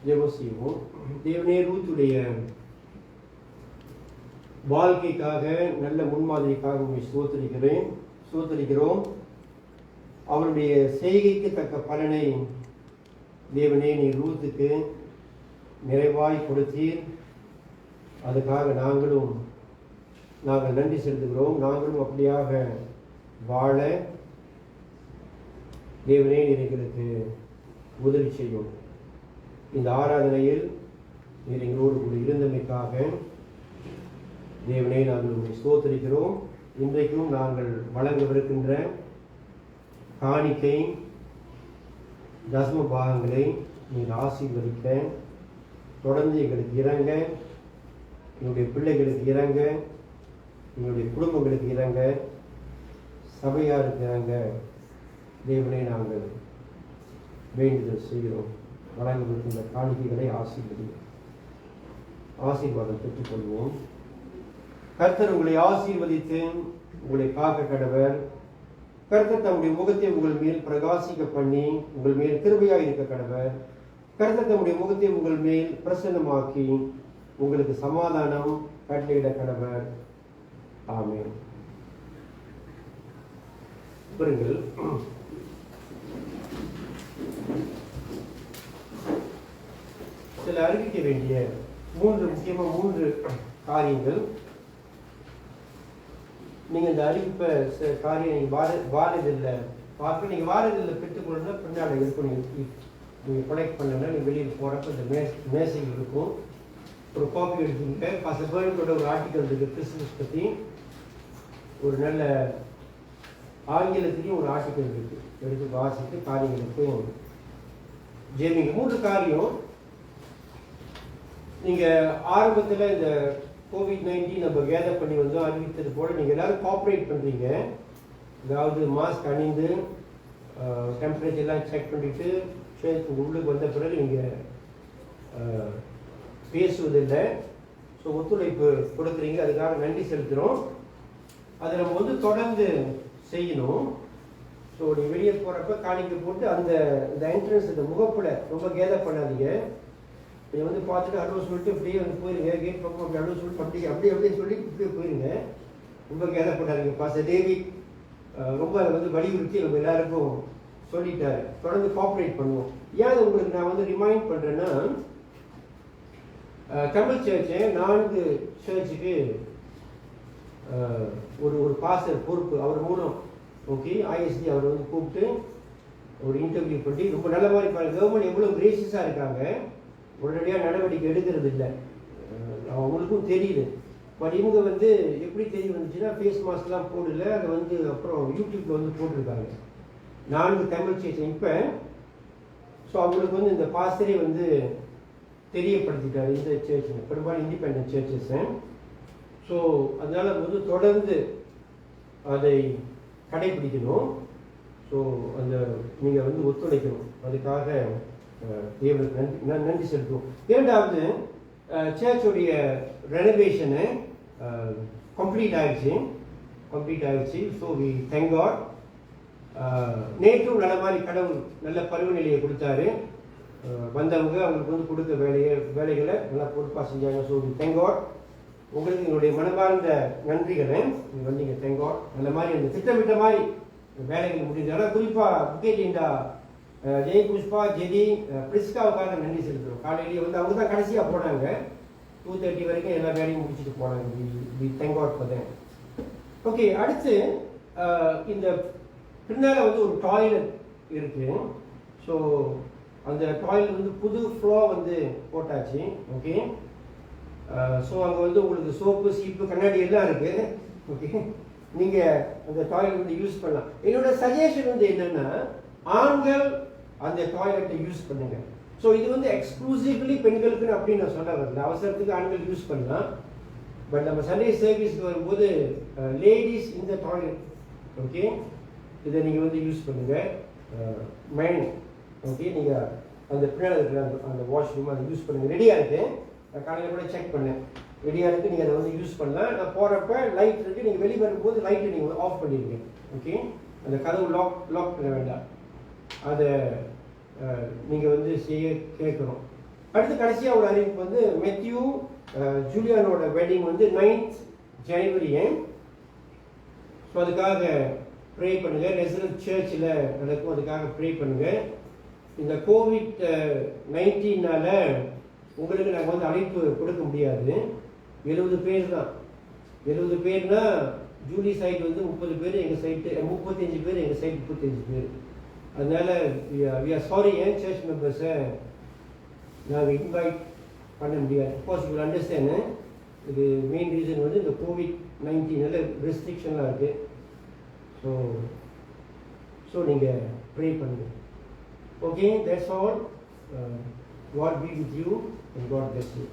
ஜெபம் செய்வோம். தேவனே, ரூத்துடைய வாழ்க்கைக்காக, நல்ல முன்மாதிரிக்காக உங்களை ஸ்தோத்திரிக்கிறோம். அவருடைய செய்கைக்கு தக்க பலனை தேவனே நீர் ரூத்துக்கு நிறைவாய் கொடுத்தீர். அதுக்காக நாங்கள் நன்றி செலுத்துகிறோம். நாங்களும் அப்படியாக வாழ தேவனே நீர் எங்களுக்கு உதவி செய்யும். இந்த ஆராதனையில் நீர் எங்களோடு கூட இருந்தமைக்காக தேவனே நாங்கள் உங்களை ஸ்தோத்திரிக்கிறோம். இன்றைக்கும் நாங்கள் வழங்கவிருக்கின்ற காணிக்கை தசம பாகங்களை நீர் ஆசீர்வதிக்க, தொடர்ந்து எங்களுக்கு இறங்க, எங்களுடைய பிள்ளைகளுக்கு இறங்க, எங்களுடைய குடும்பங்களுக்கு இறங்க, சபையாருக்கு இறங்க தேவனே நாங்கள் வேண்டுதல் செய்கிறோம். வழங்கவிருக்கின்ற காணிக்கைகளை ஆசீர்வாதம் பெற்றுக்கொள்வோம். கர்த்தர் உங்களை ஆசீர்வதித்து உங்களை காக்க கடவர். கர்த்தர் தம்முடைய முகத்தை உங்கள் மேல் பிரகாசிக்க பண்ணி உங்கள் மேல் கிருபையாய் இருக்க கடவர். கர்த்தர் தம்முடைய முகத்தை உங்கள் மேல் பிரசன்னமாக்கி உங்களுக்கு சமாதானம் கட்டளையிட கடவர். ஆமென். பாருங்கள், சில அறிவிக்க வேண்டிய முக்கியமாக மூன்று காரியங்கள். நீங்கள் இந்த அறிவிப்பை காரியம் நீங்கள் வாரதில்லை பார்க்க, நீங்கள் வாரதில்லை பெற்றுக்கொள்ளணும். பின்னாடி இருக்கும் நீங்கள் கனெக்ட் பண்ணனா நீங்கள் வெளியில் போகிறப்ப இந்த மேசைகள் இருக்கும். ஒரு காப்பி எடுத்துக்கிட்ட பசங்களோட ஒரு ஆர்டிக்கல் இருக்குது கிறிஸ்துமஸ் பற்றி. ஒரு நல்ல ஆங்கிலத்திலையும் ஒரு ஆர்டிக்கல் இருக்குது. எடுத்து வாசித்து காரியங்களுக்கும் ஜெமிங்க. மூன்று காரியம். நீங்கள் ஆரம்பத்தில் இந்த COVID-19 நம்ம கேதர் பண்ணி வந்தோம், அறிவித்தது போல் நீங்கள் எல்லோரும் கோஆப்ரேட் பண்ணுறீங்க. அதாவது மாஸ்க் அணிந்து டெம்பரேச்சர்லாம் செக் பண்ணிவிட்டு சேர்த்து உள்ளுக்கு வந்த பிறகு நீங்கள் பேசுவதில்லை. ஸோ ஒத்துழைப்பு கொடுக்குறீங்க, அதுக்காக நன்றி செலுத்துகிறோம். அதை நம்ம தொடர்ந்து செய்யணும். ஸோ ஸோ நீங்கள் வெளியே போகிறப்ப காணிக்கை போட்டு அந்த என்ட்ரன்ஸ் இந்த முகப்பில் ரொம்ப கேதர் பண்ணாதீங்க. நீங்கள் வந்து பார்த்துட்டு அலுவல் சொல்லிட்டு அப்படியே வந்து போயிருங்க, கேட் பக்கம் அப்படி அலுவல் சொல்லிட்டு அப்படியே சொல்லி இப்படியே போயிருங்க. ரொம்ப கேதர் பண்ணாதீங்க. பாஸ்டர் டேவிட் ரொம்ப அதை வந்து வலியுறுத்தி நம்ம எல்லாருக்கும் சொல்லிட்டாரு. தொடர்ந்து கோஆப்ரேட் பண்ணுவோம். ஏன் உங்களுக்கு நான் வந்து ரிமைண்ட் பண்ணுறேன்னா, தமிழ் சர்ச்சு 4 சர்ச்சுக்கு ஒரு பாஸ்டர் பொறுப்பு அவர் மூலம். ஓகே, ஐஎஸ்டி அவர் வந்து கூப்பிட்டு ஒரு இன்டர்வியூ பண்ணி ரொம்ப நல்ல மாதிரி பாருங்க. கவர்மெண்ட் எவ்வளோ கிரேசியஸாக இருக்காங்க, உடனடியாக நடவடிக்கை எடுக்கிறது இல்லை. அவங்களுக்கும் தெரியுது. பட் இவங்க வந்து எப்படி தெரிய வந்துச்சுன்னா, ஃபேஸ் மாஸ்க்லாம் போடல, அதை வந்து அப்புறம் யூடியூப்ல வந்து போட்டிருக்காங்க 4 தமிழ் சர்ச். இப்போ ஸோ அவங்களுக்கு வந்து இந்த பாஸ்டரே வந்து தெரியப்படுத்திட்டார் இந்த சர்ச், பெரும்பாலும் இண்டிபெண்டன்ட் சர்ச்சஸ். ஸோ அதனால வந்து தொடர்ந்து அதை கடைபிடிக்கணும். ஸோ அந்த நீங்கள் வந்து ஒத்துழைக்கணும். அதுக்காக தேவனுக்கு நன்றி செலுத்துவோம். இரண்டாவது, சர்ச்சுடைய ரெனோவேஷனு கம்ப்ளீட் ஆயிடுச்சு. So we thank God. நேற்றும் நல்ல மாதிரி கடவுள் நல்ல பருவநிலையை கொடுத்தாரு. வந்தவங்க அவங்களுக்கு வந்து கொடுத்த வேலைகளை நல்லா பொறுப்பாக செஞ்சாங்க. So we thank God. உங்களுக்கு என்னுடைய மனமார்ந்த நன்றிகளை. நீங்கள் வந்தீங்க, தேங்க் காட். நல்ல மாதிரி அந்த திட்டமிட்ட மாதிரி வேலைகள் முடிஞ்சால குறிப்பாக புக்கெட் இண்டா ஜெய் புஷ்பா ஜெதி பிரிஸ்காவுக்காக நன்றி செலுத்துகிறோம். காலையிலேயே வந்து அவங்க தான் கடைசியாக போனாங்க. 2:30 வரைக்கும் எல்லா வேலையும் முடிச்சுட்டு போனாங்க. We thank God for that. Okay, அடுத்து இந்த பின்னால் வந்து ஒரு டாய்லெட் இருக்கு. ஸோ அந்த டாய்லெட் வந்து புது ஃப்ளோர் வந்து போட்டாச்சு. ஓகே, ஸோ அங்கே வந்து உங்களுக்கு சோப்பு சீப்பு கண்ணாடி எல்லாம் இருக்கு. ஓகே, நீங்கள் அந்த டாய்லெட் வந்து யூஸ் பண்ணலாம். என்னோட சஜஷன் வந்து என்னன்னா, ஆண்கள் அந்த டாய்லெட்டை யூஸ் பண்ணுங்க. ஸோ இது வந்து எக்ஸ்க்ளூசிவ்லி பெண்களுக்குன்னு அப்படின்னு நான் சொல்ல வரல. அவசரத்துக்கு ஆண்கள் யூஸ் பண்ணலாம். பட் நம்ம சண்டே சர்வீஸ்க்கு வரும்போது லேடிஸ் இந்த டாய்லெட், ஓகே, இதை நீங்கள் வந்து யூஸ் பண்ணுங்க. மெயின், ஓகே, நீங்கள் அந்த பின்னாடி இருக்கிற அந்த வாஷ்ரூம் அதை யூஸ் பண்ணுங்கள். ரெடியாக இருக்கு. நான் காலையில் கூட செக் பண்ணேன், ரெடியாக இருக்குது. நீங்கள் அதை வந்து யூஸ் பண்ணலாம். நான் போகிறப்ப லைட் இருக்குது. நீங்கள் வெளியே வரும்போது லைட்டை நீங்கள் ஆஃப் பண்ணிடுங்க. ஓகே, அந்த கதவு லாக் பண்ண வேண்டாம். அதை நீங்கள் வந்து செய்ய கேட்கணும். அடுத்து கடைசியாக ஒரு அறிவிப்பு வந்து மெத்யூ ஜூலியானோட வெட்டிங் வந்து 9th ஜனவரி. ஸோ அதுக்காக ப்ரே பண்ணுங்கள். ரெசிடென்ட் சர்ச்சில் நடக்கும், அதுக்காக ப்ரே பண்ணுங்கள். இந்த COVID-19 உங்களுக்கு நாங்கள் வந்து அழைப்பு கொடுக்க முடியாது. 70 பேர் தான். 70 பேர்னா ஜூலி சைடு வந்து 30 பேர், எங்கள் சைட்டு 35 பேர், எங்கள் சைடு 35 பேர். அதனால வி ஆர் சாரி, ஏன் சர்ச் மெம்பர்ஸை நாங்கள் இன்வைட் பண்ண முடியாது. Of course you will understand. இது மெயின் ரீசன் வந்து இந்த COVID-19 ரெஸ்ட்ரிக்ஷன்லாம் இருக்குது. ஸோ நீங்கள் ப்ரே பண்ணுங்கள். Okay, that's all. God be with you and God bless you.